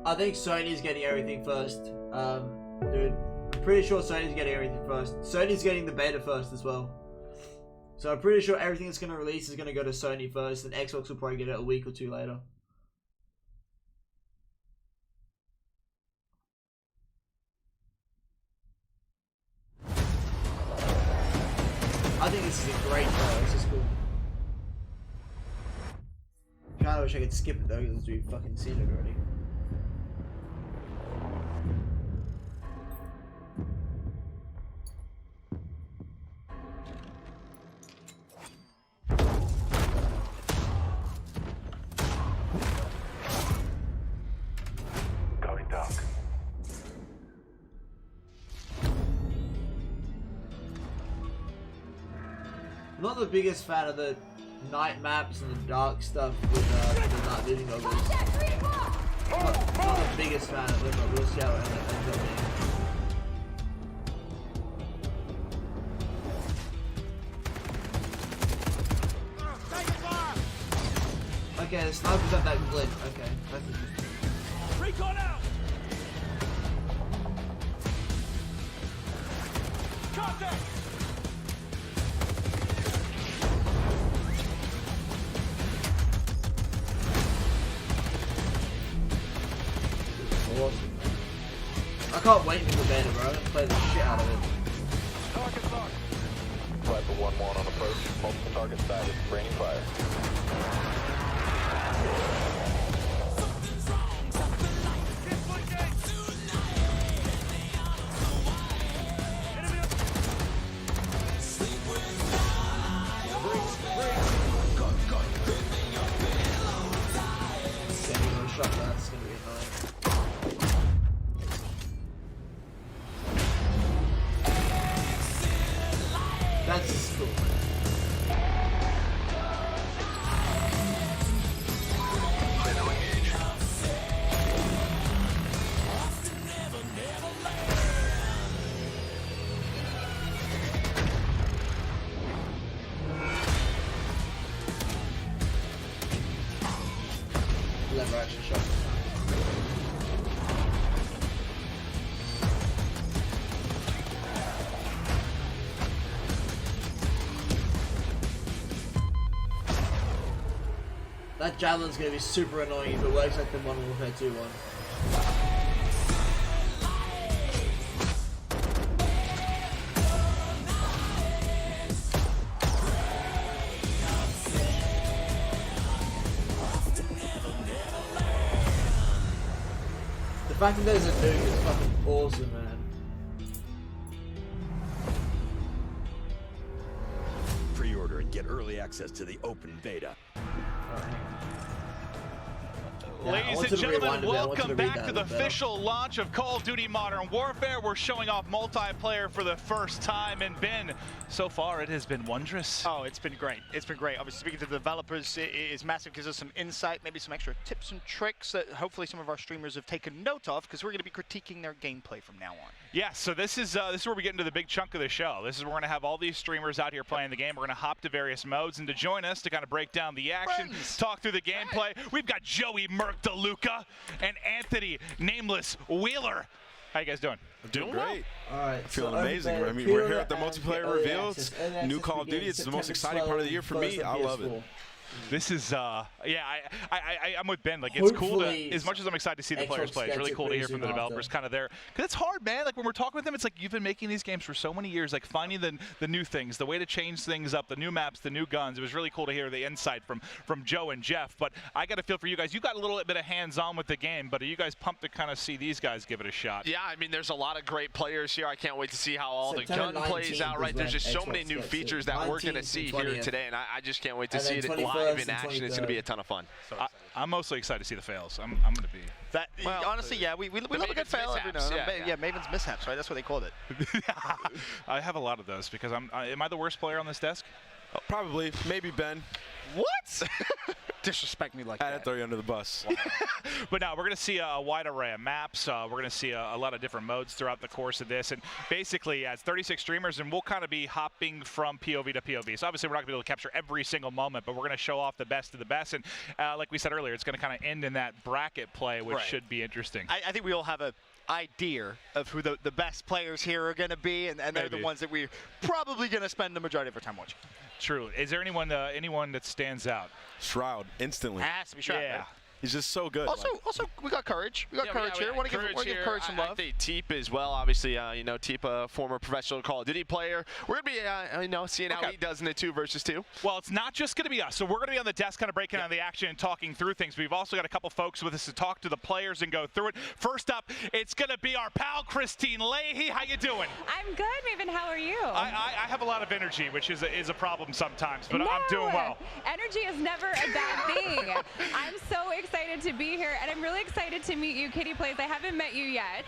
I think Sony's getting everything first. Dude, I'm pretty sure Sony's getting everything first. Sony's getting the beta first as well. So I'm pretty sure everything that's going to release is going to go to Sony first, and Xbox will probably get it a week or two later. I think this is a great trailer. This is cool. Kinda wish I could skip it though, because we've fucking seen it already. Going dark. I'm not the biggest fan of the night maps and the dark stuff with the night vision goggles. Not the biggest fan of them, but we'll see how it ends up being. Okay, the sniper's got that glitch. Okay, that's interesting. Recon out! Contact! Awesome. I can't wait for the beta, bro. I'm gonna play the shit out of it. Target locked. Rifle 1-1 on approach. Multiple target sighted. Raining fire. That's gonna be annoying. That's cool. Lever action shot. That javelin's gonna be super annoying if it works like the Modern Warfare 2 one. The fact that there's a nuke is fucking awesome, man. Pre-order and get early access to the open beta. Ladies and gentlemen, welcome back to the official launch of Call of Duty Modern Warfare. We're showing off multiplayer for the first time, and Ben, so far it has been wondrous. Oh, it's been great. It's been great. Obviously, speaking to the developers, it is massive. Gives us some insight, maybe some extra tips and tricks that hopefully some of our streamers have taken note of, because we're going to be critiquing their gameplay from now on. Yeah, so this is where we get into the big chunk of the show. This is where we're going to have all these streamers out here playing the game. We're going to hop to various modes, and to join us to kind of break down the action, talk through the gameplay, we've got Joey DeLuca and Anthony Nameless Wheeler. How you guys doing? I'm doing great. Alright, Feeling amazing. I mean, we're here at the multiplayer reveals. New Call of Duty. It's the most exciting part of the year for me. I love it. This is, yeah, I'm with Ben. Like, it's cool to, as much as I'm excited to see the players play, it's really cool to hear from the developers kind of there. Because it's hard, man. Like, when we're talking with them, it's like, you've been making these games for so many years, like, finding the new things, the way to change things up, the new maps, the new guns. It was really cool to hear the insight from Joe and Jeff. But I got a feel for you guys. You got a little bit of hands-on with the game, but are you guys pumped to kind of see these guys give it a shot? Yeah, I mean, there's a lot of great players here. I can't wait to see how all the gun plays out, right? There's just so many new features that we're going to see here today, and I just can't wait to see it live in action. It's going to be a ton of fun. I'm mostly excited to see the fails. I'm going to be. That, well, honestly, yeah, we love a good fail every now and then. Yeah, Maven's mishaps, right? That's what they called it. I have a lot of those because am I the worst player on this desk? Oh, probably. Maybe Ben. What? Disrespect me like that. I had to throw you under the bus. But now we're going to see a wide array of maps. We're going to see a lot of different modes throughout the course of this. And basically, it's 36 streamers, and we'll kind of be hopping from POV to POV. So obviously, we're not going to be able to capture every single moment, but we're going to show off the best of the best. And like we said earlier, it's going to kind of end in that bracket play, which should be interesting. I think we all have a idea of who the best players here are going to be, and they're the ones that we're probably going to spend the majority of our time watching. True. Is there anyone that stands out? Shroud, instantly. It has to be Shroud. Yeah. Right? He's just so good. Also, we got Courage. We got Courage here. Want to give Courage some love. I think Teep as well. Obviously, you know, Teep, a former professional Call of Duty player. We're gonna be, you know, seeing how he does in the 2 versus 2. Well, it's not just going to be us. So we're going to be on the desk kind of breaking down the action and talking through things. We've also got a couple folks with us to talk to the players and go through it. First up, it's going to be our pal, Christine Leahy. How you doing? I'm good, Maven. How are you? I have a lot of energy, which is a problem sometimes, but I'm doing well. Energy is never a bad thing. I'm so excited to be here, and I'm really excited to meet you, Kitty Plays. I haven't met you yet.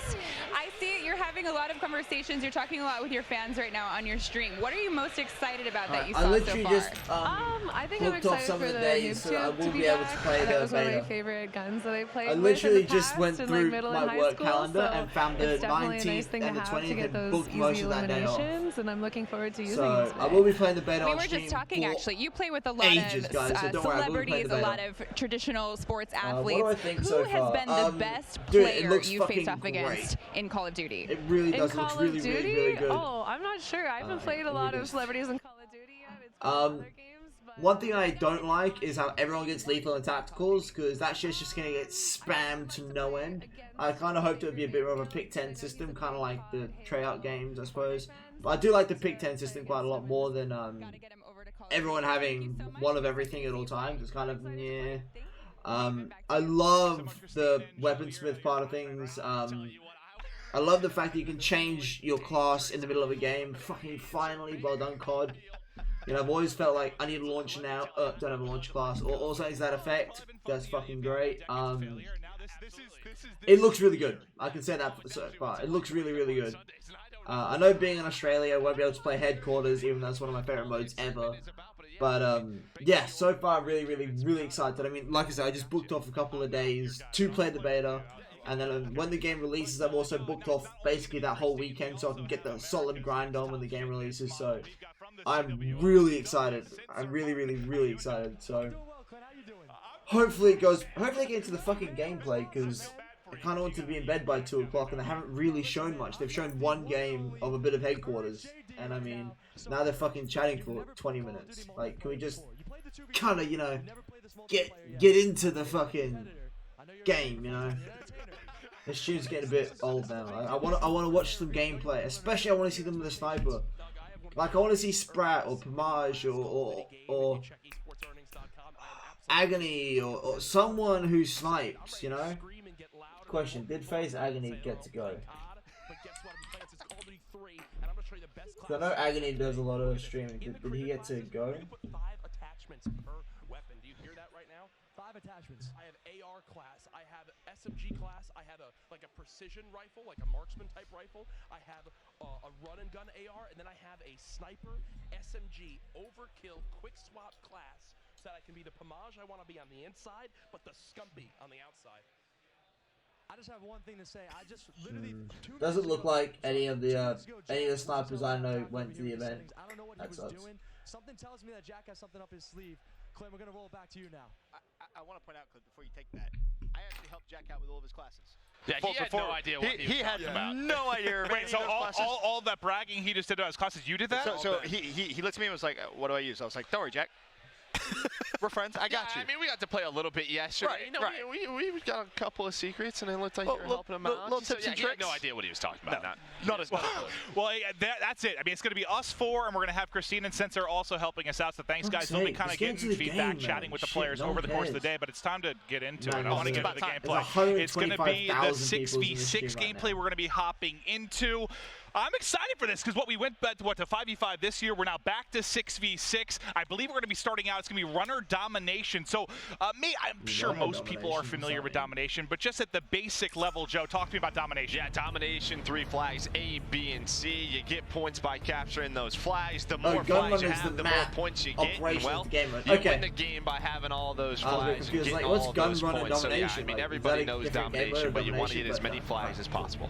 I see you're having a lot of conversations. You're talking a lot with your fans right now on your stream. What are you most excited about that you saw so far? Just, I think I'm excited for the days, so I will be able to play that the was one of beta. my favorite guns that I played. I literally with in the just past went in, through like, middle my and high work school, calendar so and found the it's definitely 19th a nice thing and to the have 20th to get and those booked most easy of that day off. eliminations, and I'm looking forward to using So these I will be playing the beta We on were stream just talking, for actually. You play with a lot ages, of guys, so don't worry, I will be playing celebrities, the a beta. lot of traditional sports what athletes. do I think Who so has far? been the best Dude, it player looks you fucking faced off against great. in Call of Duty? It really in does. Call Looks of really, Duty? really, really good. Oh, I'm not sure. I haven't played a lot of celebrities in Call of Duty yet. It's been other games, but One thing I don't like is how everyone gets lethal and tacticals, because that shit's just gonna get spammed to no end. I kind of hoped it would be a bit more of a pick 10 system, kind of like the treyarch games, I suppose. But I do like the pick 10 system quite a lot more than everyone having one of everything at all times. It's kind of, yeah. I love the weaponsmith part of things. I love the fact that you can change your class in the middle of a game. Fucking finally, well done, COD. You know, I've always felt like I need to launch now. Don't have a launch class or something to that effect. That's fucking great. It looks really good. I can say that so far. It looks really, really good. I know being in Australia, I won't be able to play headquarters, even though it's one of my favorite modes ever. But yeah, so far really, really, really excited. I mean, like I said, I just booked off a couple of days to play the beta. And then when the game releases, I've also booked off basically that whole weekend so I can get the solid grind on when the game releases. So I'm really excited. I'm really, really, really excited. So hopefully I get into the fucking gameplay, because I kind of want to be in bed by 2 o'clock and they haven't really shown much. They've shown one game of a bit of headquarters. And I mean, now they're fucking chatting for 20 minutes. Like, can we just kind of, you know, get into the fucking game, you know? This tune's getting a bit old now. I want to watch some gameplay, especially I want to see them with a sniper. Like I want to see Sprat or Pomage or Agony or someone who snipes, you know. Question: did FaZe Agony get to go? I know Agony does a lot of streaming. Did he get to go? 5 attachments. I have AR class. I have SMG class. I have a precision rifle, like a marksman type rifle. I have a run and gun AR, and then I have a sniper SMG overkill quick swap class, so that I can be the Pomage I want to be on the inside, but the Scumpy on the outside. I just have one thing to say. I just literally doesn't look like any of the snipers I know went to the event. I don't know what he was doing. Something tells me that Jack has something up his sleeve. Clem, we're gonna roll back to you now. I want to point out, Clip, before you take that, I actually helped Jack out with all of his classes. Yeah, he had no idea what he was talking about. No idea. Wait, so all that bragging he just did about his classes, you did that? So he looked at me and was like, "What do I use?" I was like, "Don't worry, Jack. We're friends. I got you." I mean, we got to play a little bit yesterday. Right, you know, right. we got a couple of secrets, and it looked like you were helping him out. Little tips and he had tricks. no idea what he was talking about. Not as well. Well, that's it. I mean, it's going to be us 4, and we're going to have Christine and Sensor also helping us out. So thanks, guys. We'll be kind of getting feedback, chatting with the players over the course of the day. But it's time to get into it. I want to get into the gameplay. It's going to be the 6v6 gameplay we're going to be hopping into. I'm excited for this because we went back to 5v5 this year. We're now back to 6v6. I believe we're going to be starting out. It's going to be runner domination. So I'm sure most people are familiar with domination, but just at the basic level, Joe, talk to me about domination. Yeah, domination, 3 flags, A, B, and C. You get points by capturing those flags. The more flags you have, the more points you get. And, well, you win the game by having all those flags and getting all those points. So yeah, I mean, everybody knows domination, but you want to get as many flags as possible.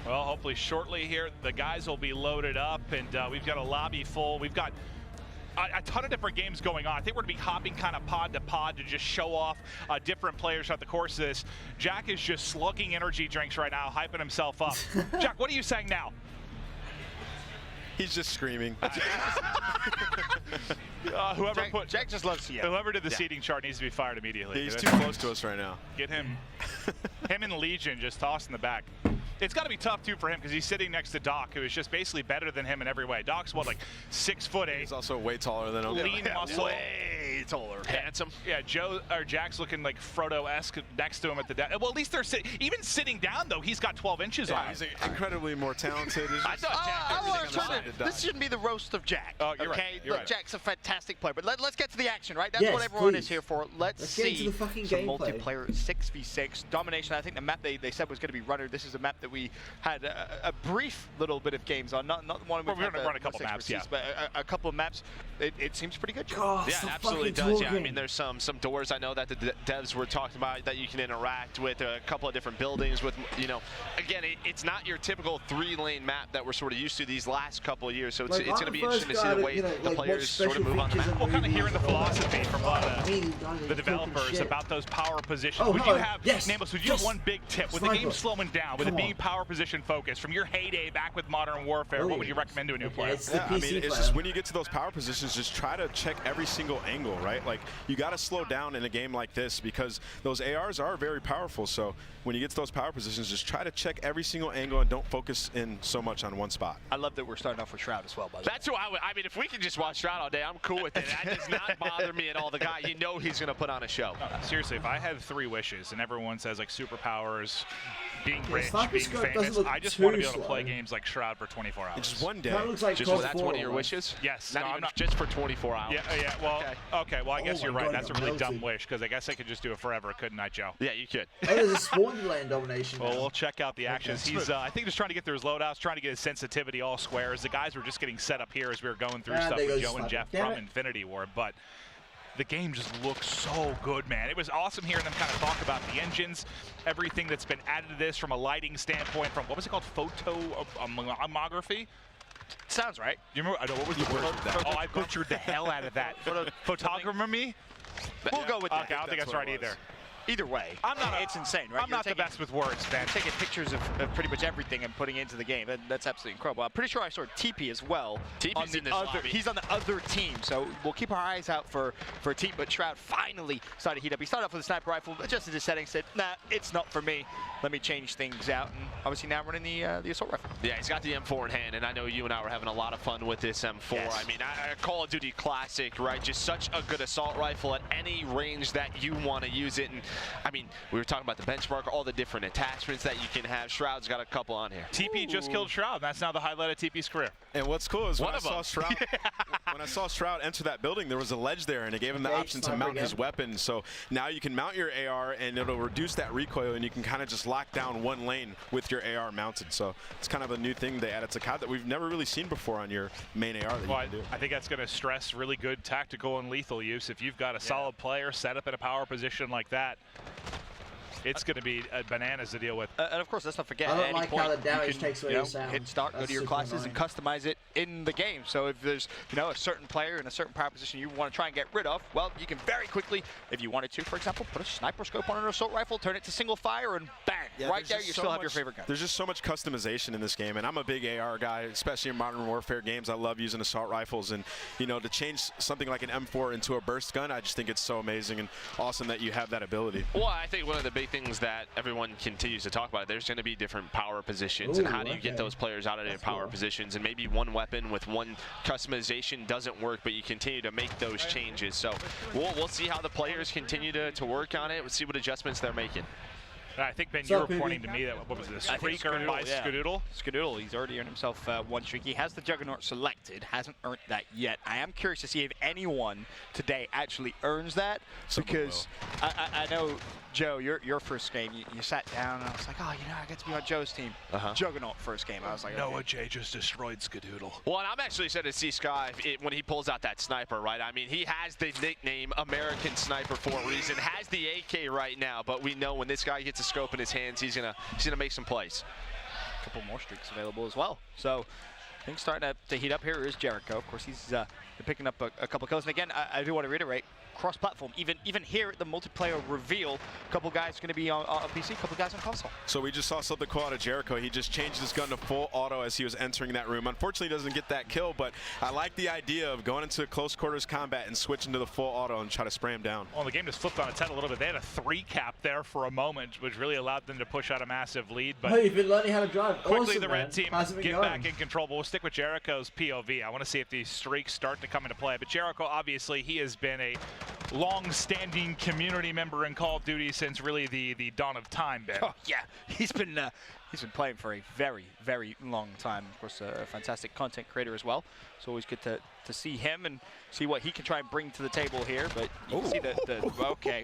Well, hopefully shortly here, the guys will be loaded up, and we've got a lobby full. We've got a ton of different games going on. I think we're going to be hopping kind of pod to pod to just show off different players throughout the course of this. Jack is just slugging energy drinks right now, hyping himself up. Jack, what are you saying now? He's just screaming. Jack just loves to yell. Whoever did the seating chart needs to be fired immediately. Yeah, he's too close to us right now. Get him. Him and Legion just tossing the back. It's got to be tough, too, for him because he's sitting next to Doc, who is just basically better than him in every way. Doc's, what, like 6'8"? He's also way taller than him. Lean muscle. Way taller. Handsome. Yeah, Jack's looking like Frodo-esque next to him at the desk. Well, at least they're even sitting down, though, he's got 12 inches on him. He's incredibly more talented. I thought this shouldn't be the roast of Jack. Oh, you're okay? right. You're right. Jack's a fantastic player, but let's get to the action, right? That's what everyone is here for. Let's see get into the fucking some gameplay. multiplayer 6v6 domination. I think the map they said was going to be runner. This is a map that we had a brief little bit of games on, not the one we're going to run a couple maps, yeah. But a couple of maps. It seems pretty good. God, yeah, absolutely does. Yeah, I mean, there's some doors I know that the devs were talking about that you can interact with, a couple of different buildings with, you know, again, it's not your typical 3-lane map that we're sort of used to these last couple of years. So it's going to be interesting to see the way the players sort of move on the map. Well, kind of hearing the philosophy from the developers about those power positions. Would you have, Nameless, would you have one big tip? With the game slowing down, with it being power position focused, from your heyday back with Modern Warfare, what would you recommend to a new player? Yeah, I mean, it's just when you get to those power positions, just try to check every single angle, right? Like, you got to slow down in a game like this because those ARs are very powerful. So when you get to those power positions, just try to check every single angle and don't focus in so much on one spot. I love that we're starting off with Shroud as well, by the way. That's who I mean, if we can just watch Shroud all day, I'm cool with it. That does not bother me at all. The guy, you know he's going to put on a show. No, seriously, if I had 3 wishes and everyone says like superpowers, being rich, being famous, I just want to be able to play games like Shroud for 24 hours. Just one day. That looks like that's one of your wishes? Yes. Not even just for 24 hours. Yeah, well, okay, well, I guess you're right. That's a really dumb wish, because I guess I could just do it forever, couldn't I, Joe? Yeah, you could. Oh, there's a spawn land domination. Well, we'll check out the actions. He's, I think, just trying to get through his loadouts, trying to get his sensitivity all squares. The guys were just getting set up here as we were going through stuff with Joe and Jeff from Infinity Ward, but the game just looks so good, man. It was awesome hearing them kind of talk about the engines, everything that's been added to this from a lighting standpoint, from, what was it called, photomography? Sounds right. You remember? I know, what was the word? Oh, I butchered the hell out of that. Photography? We'll go with that. Okay, I don't think that's right either. Either way, it's insane, right? I'm not the best with words, man. Taking pictures of pretty much everything and putting it into the game. That's absolutely incredible. I'm pretty sure I saw TP as well. TP's in this lobby. He's on the other team, so we'll keep our eyes out for a team. But Shroud finally started to heat up. He started off with a sniper rifle, adjusted his settings, said, nah, it's not for me. Let me change things out, and obviously now running the assault rifle. Yeah, he's got the M4 in hand, and I know you and I were having a lot of fun with this M4. Yes. I mean, a Call of Duty classic, right? Just such a good assault rifle at any range that you want to use it. And I mean, we were talking about the benchmark, all the different attachments that you can have. Shroud's got a couple on here. TP just killed Shroud. That's now the highlight of TP's career. And what's cool is when I saw Shroud enter that building, there was a ledge there, and it gave him the option to mount his weapon. So now you can mount your AR, and it'll reduce that recoil, and you can kind of just lock down one lane with your AR mounted. So it's kind of a new thing they added to COD that we've never really seen before on your main AR that you can do. I think that's going to stress really good tactical and lethal use. If you've got a solid player set up in a power position like that, it's going to be bananas to deal with. And of course, let's not forget, I don't at any like point, how the damage you takes away can your sound. hit start, go to your classes, and customize it in the game. So if there's a certain player in a certain power position you want to try and get rid of, well, you can very quickly, if you wanted to, for example, put a sniper scope on an assault rifle, turn it to single fire, and bang, right there, you still have your favorite gun. There's just so much customization in this game, and I'm a big AR guy, especially in Modern Warfare games. I love using assault rifles, and to change something like an M4 into a burst gun, I just think it's so amazing and awesome that you have that ability. Well, I think one of the big things that everyone continues to talk about, there's going to be different power positions, and how do you get those players out of their power positions, and maybe one weapon with one customization doesn't work, but you continue to make those changes. So we'll see how the players continue to work on it. We'll see what adjustments they're making. I think, Ben, you were pointing to me that, what was this, streak earned by Skadoodle? Skadoodle, he's already earned himself one streak. He has the Juggernaut selected, hasn't earned that yet. I am curious to see if anyone today actually earns that, because I know, Joe, your first game, you sat down, and I was like, oh, I get to be on Joe's team. Juggernaut first game. I was like, Noah J just destroyed Skadoodle. Well, and I'm actually excited to see Sky when he pulls out that sniper, right? I mean, he has the nickname American Sniper for a reason, has the AK right now, but we know when this guy gets a scope in his hands, he's gonna make some plays. A couple more streaks available as well. So things starting to heat up. Here is Jericho. Of course, he's picking up a couple kills. And again, I do want to reiterate, cross-platform. Even here at the multiplayer reveal, a couple guys going to be on PC, a couple guys on console. So we just saw something cool out of Jericho. He just changed his gun to full auto as he was entering that room. Unfortunately, he doesn't get that kill, but I like the idea of going into close quarters combat and switching to the full auto and try to spray him down. Well, the game just flipped on its head a little bit. They had a 3 cap there for a moment, which really allowed them to push out a massive lead. But you've been learning how to drive. Quickly, awesome, the red team How's it been get going? back in control. But we'll stick with Jericho's POV. I want to see if these streaks start to come into play. But Jericho, obviously, he has been a long-standing community member in Call of Duty since really the dawn of time, Ben. Oh, yeah, he's been playing for a very, very long time. Of course, a fantastic content creator as well. It's always good to see him and see what he can try and bring to the table here. But you can see okay.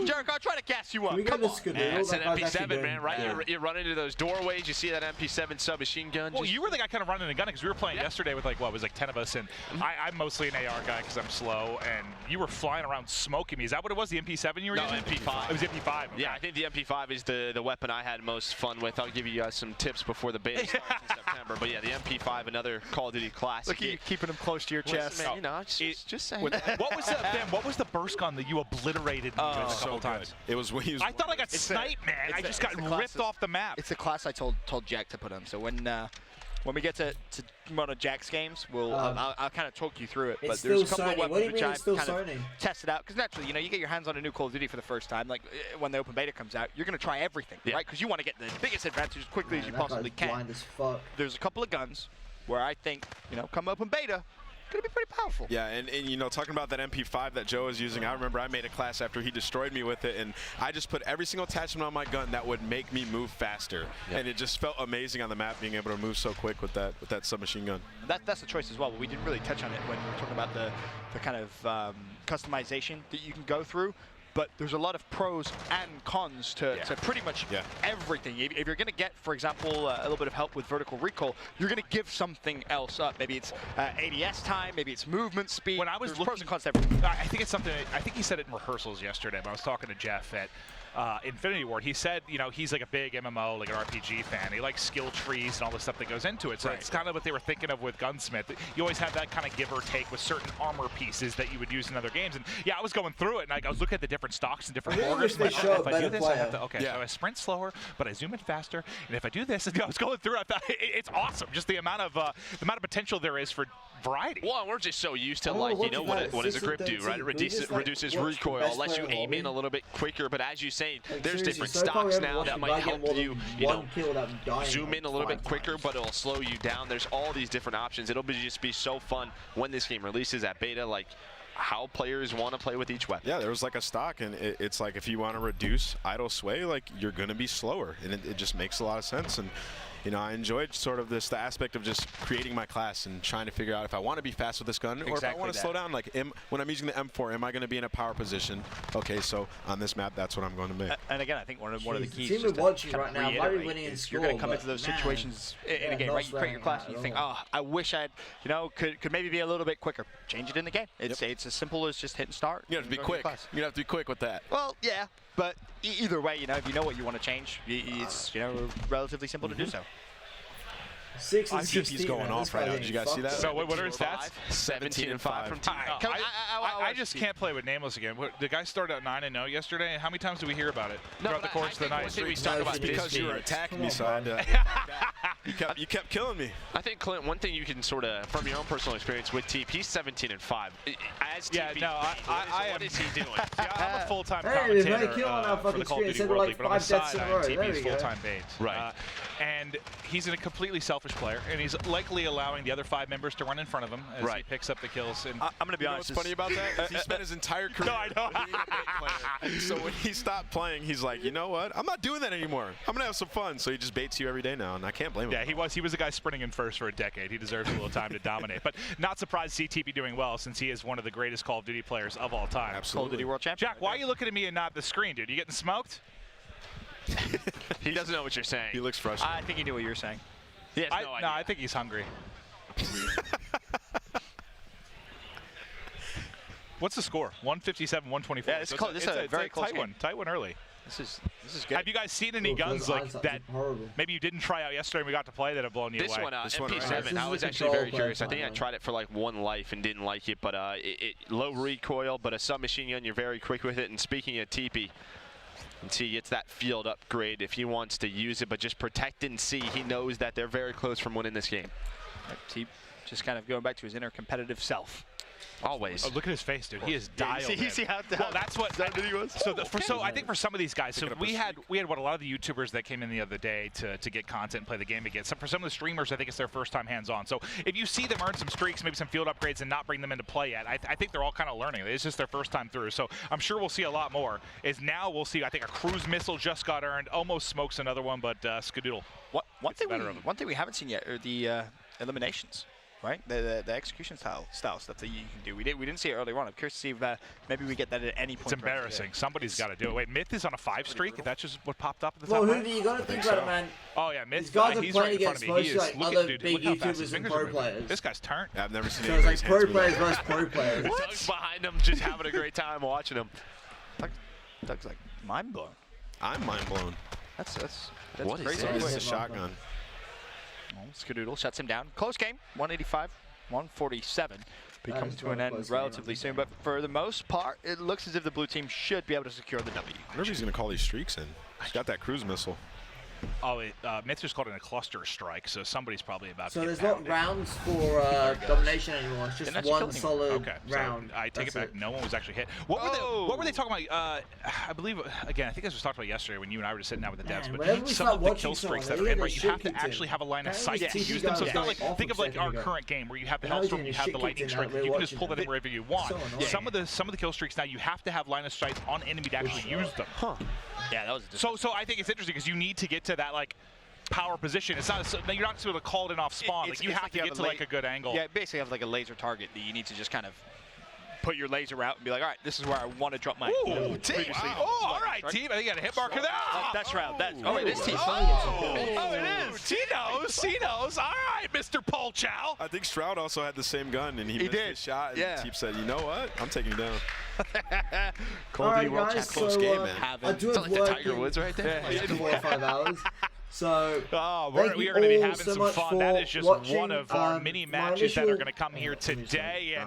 Jericho, I'm trying to gas you up. Come on. Yeah, it's an MP7, man, right? Yeah. You run into those doorways, you see that MP7 submachine gun. Well, you were the guy kind of running and gunning because we were playing yesterday with, like, what, it was like 10 of us, and I'm mostly an AR guy because I'm slow, and you were flying around smoking me. Is that what it was, the MP7 you were using? No, MP5. It was MP5. Okay. Yeah, I think the MP5 is the weapon I had most fun with. I'll give you guys some tips before the beta starts in September. But yeah, the MP5, another Call of Duty classic. Look at you keeping him close to your chest. Man, you know, just saying. What was the burst gun that you obliterated me with a couple times? It was when he was. I thought I got sniped, man. I just got ripped off the map. It's the class I told Jack to put on. So when we get to one of Jack's games, I'll kind of talk you through it. But there's a couple of weapons which I've kind of tested out. Because naturally, you get your hands on a new Call of Duty for the first time. Like when the open beta comes out, you're going to try everything, right? Because you want to get the biggest advantage as quickly as you possibly can. Blind as fuck. There's a couple of guns where I think, come open beta, going to be pretty powerful. Yeah, and talking about that MP5 that Joe was using, I remember I made a class after he destroyed me with it, and I just put every single attachment on my gun that would make me move faster. Yep. And it just felt amazing on the map being able to move so quick with that submachine gun. That's a choice as well, but we didn't really touch on it when we were talking about the kind of customization that you can go through. But there's a lot of pros and cons to pretty much everything. If you're going to get, for example, a little bit of help with vertical recoil, you're going to give something else up. Maybe it's ADS time, maybe it's movement speed. When I was pros and cons to everything. I think it's something. I think he said it in rehearsals yesterday. But I was talking to Jeff at Infinity Ward. He said, he's like a big MMO, like an RPG fan. He likes skill trees and all the stuff that goes into it. So it's kind of what they were thinking of with Gunsmith. You always have that kind of give or take with certain armor pieces that you would use in other games. And yeah, I was going through it, and I was looking at the different stocks and different orders. If I do this, I have to. So I sprint slower, but I zoom in faster. And if I do this, I was going through. I thought it's awesome. Just the amount of potential there is for variety. Well, we're just so used to what does a grip do, right? It reduces recoil, lets you aim in a little bit quicker. But as you say, there's different stocks now that might help you, zoom in a little bit quicker, but it'll slow you down. There's all these different options. It'll just be so fun when this game releases at beta, like how players want to play with each weapon. Yeah, there was like a stock, and it's like if you want to reduce idle sway, like you're going to be slower, and it just makes a lot of sense. And I enjoyed sort of the aspect of just creating my class and trying to figure out if I want to be fast with this gun or if I want to slow down. Like, when I'm using the M4, am I going to be in a power position? Okay, so on this map, that's what I'm going to make. And again, I think one of the keys is watching right now, might be winning in you're going to come into those situations in a game, right? You create your class and you think, I wish I'd, could maybe be a little bit quicker. Change it in the game. It's as simple as just hit and start. You have to be quick. You have to be quick with that. Well, yeah, but either way, if you know what you want to change, it's relatively simple to do so. 6 and I think he's going off right now. Did you guys see that? So what are his stats? 17 and 5 from team. I just can't play with Nameless again. The guy started at 9-0 yesterday. How many times did we hear about it throughout the course of the night? We talk about because you were attacking me, so you kept killing me. I think, Clint, one thing you can sort of, from your own personal experience with Teep, he's 17 and 5. As TP, what is he doing? I'm a full-time commentator for the Call of Duty World League, but on the side, TP's full-time bait. Right. And he's a completely selfish player, and he's likely allowing the other 5 members to run in front of him as he picks up the kills. And I'm going to be honest. What's funny about that? He spent his entire career being a bait player. So when he stopped playing, he's like, you know what? I'm not doing that anymore. I'm going to have some fun. So he just baits you every day now, and I can't blame him. Yeah, he was a guy sprinting in first for a decade. He deserves a little time to dominate. But not surprised to see TP doing well, since he is one of the greatest Call of Duty players of all time. Absolutely. Call of Duty World Champion. Jack, why are you looking at me and not the screen, dude? You getting smoked? He doesn't know what you're saying. He looks frustrated. I think he knew what you were saying. He has no idea. No, I think he's hungry. What's the score? 157, 124. Yeah, it's a very close game. Tight one early. This is good. Have you guys seen any guns like that maybe you didn't try out yesterday and we got to play that have blown you this away? One, this MP7, right? I was actually very curious. I think I tried it for like one life and didn't like it, but low recoil, but a submachine gun, you're very quick with it. And speaking of TP, and see, he gets that field upgrade if he wants to use it, but just protect and see. He knows that they're very close from winning this game. Teep just kind of going back to his inner competitive self. Always. Oh, look at his face, dude. He is dialed in. You see how well, that's what he was. So I think for some of these guys, so we had what a lot of the YouTubers that came in the other day to get content and play the game again. So for some of the streamers, I think it's their first time hands-on. So if you see them earn some streaks, maybe some field upgrades, and not bring them into play yet, I think they're all kind of learning. It's just their first time through. So I'm sure we'll see a lot more. Now we'll see. I think a cruise missile just got earned. Almost smokes another one, but Skadoodle. One thing we haven't seen yet are the eliminations. Right, the execution style stuff that you can do. We didn't see it earlier on. I'm curious to see if maybe we get that at any point. It's embarrassing. Somebody's got to do it. Wait, Myth is on a 5 streak. That's just what popped up at the top. top. Well, who do you got to think about it, man? Oh yeah, Myth. These guys are he's playing right in front of me. He is. like Look other at, dude, big look how fast YouTubers his and fingers pro are moving. players. This guy's turned. Yeah, I've never seen So it's like pro players versus pro players. Doug's behind him, just having a great time watching him. Doug's like mind blown. I'm mind blown. That's what crazy. This is a shotgun. Skadoodle shuts him down. Close game. 185. 147 be coming to an end relatively soon, but for the most part, it looks as if the blue team should be able to secure the W. I wonder if he's going to call these streaks in. He's got that cruise missile. Oh, Myth just called it a cluster strike, so somebody's probably about to So get there's pounded. not rounds for domination anymore. It's just one solid round. So I take it back. No one was actually hit. What were they talking about? I believe, again, I think this was talked about yesterday when you and I were just sitting down with the devs. But some of the kill streaks that are in, right, you have to actually have a line of sight to use them. So it's not like, think of like our current game where you have the Hellstorm, you have the lightning strike. You can just pull that in wherever you want. Some of the kill streaks now, you have to have line of sight on enemy to actually use them. Yeah, that was so I think it's interesting because you need to get to that like power position. It's not you're not just able to call it in off spawn. Like you have to get to like a good angle. Yeah, basically have like a laser target that you need to just kind of put your laser out and be like, all right, this is where I want to drop my. All right, team. I think you got a hit marker there. That's round. It is team. It is. He knows. All right, Mr. Polchow. I think Shroud also had the same gun, and he missed his shot. And Teep said, you know what? I'm taking you down. All right, guys. Close game, man. I do have like the Tiger Woods right there. Like 4 or 5 hours. So we are going to be having some fun. That is just watching. one of our mini matches that are going to come here today.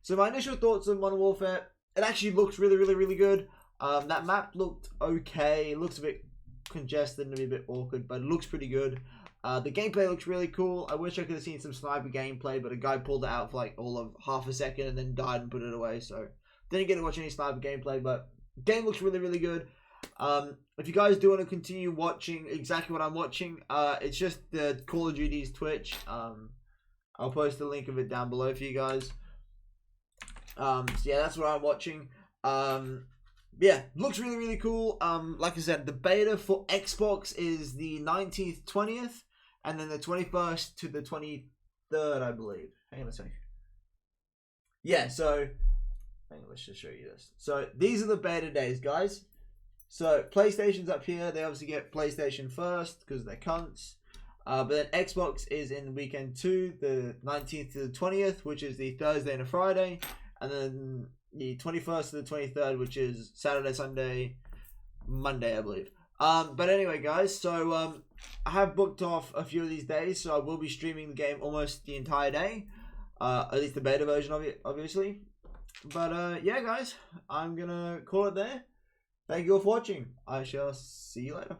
So my initial thoughts on Modern Warfare, it actually looks really, really, really good. That map looked okay. It looks a bit congested and a bit awkward, but it looks pretty good. The gameplay looks really cool. I wish I could have seen some sniper gameplay, but a guy pulled it out for like all of half a second and then died and put it away. So didn't get to watch any sniper gameplay, but game looks really, really good. If you guys do want to continue watching exactly what I'm watching, it's just the Call of Duty's Twitch. I'll post a link of it down below for you guys. So yeah, that's what I'm watching. Yeah, looks really, really cool. Like I said, the beta for Xbox is the 19th, 20th, and then the 21st to the 23rd, I believe. Hang on a second. Yeah, so hang on, let's just show you this. So these are the beta days, guys. So PlayStation's up here. They obviously get PlayStation first because they're cunts. But then Xbox is in weekend 2, the 19th to the 20th, which is the Thursday and a Friday. And then the 21st to the 23rd, which is Saturday, Sunday, Monday, I believe. But anyway, guys, so I have booked off a few of these days, so I will be streaming the game almost the entire day. At least the beta version of it, obviously. But yeah, guys, I'm going to call it there. Thank you all for watching. I shall see you later.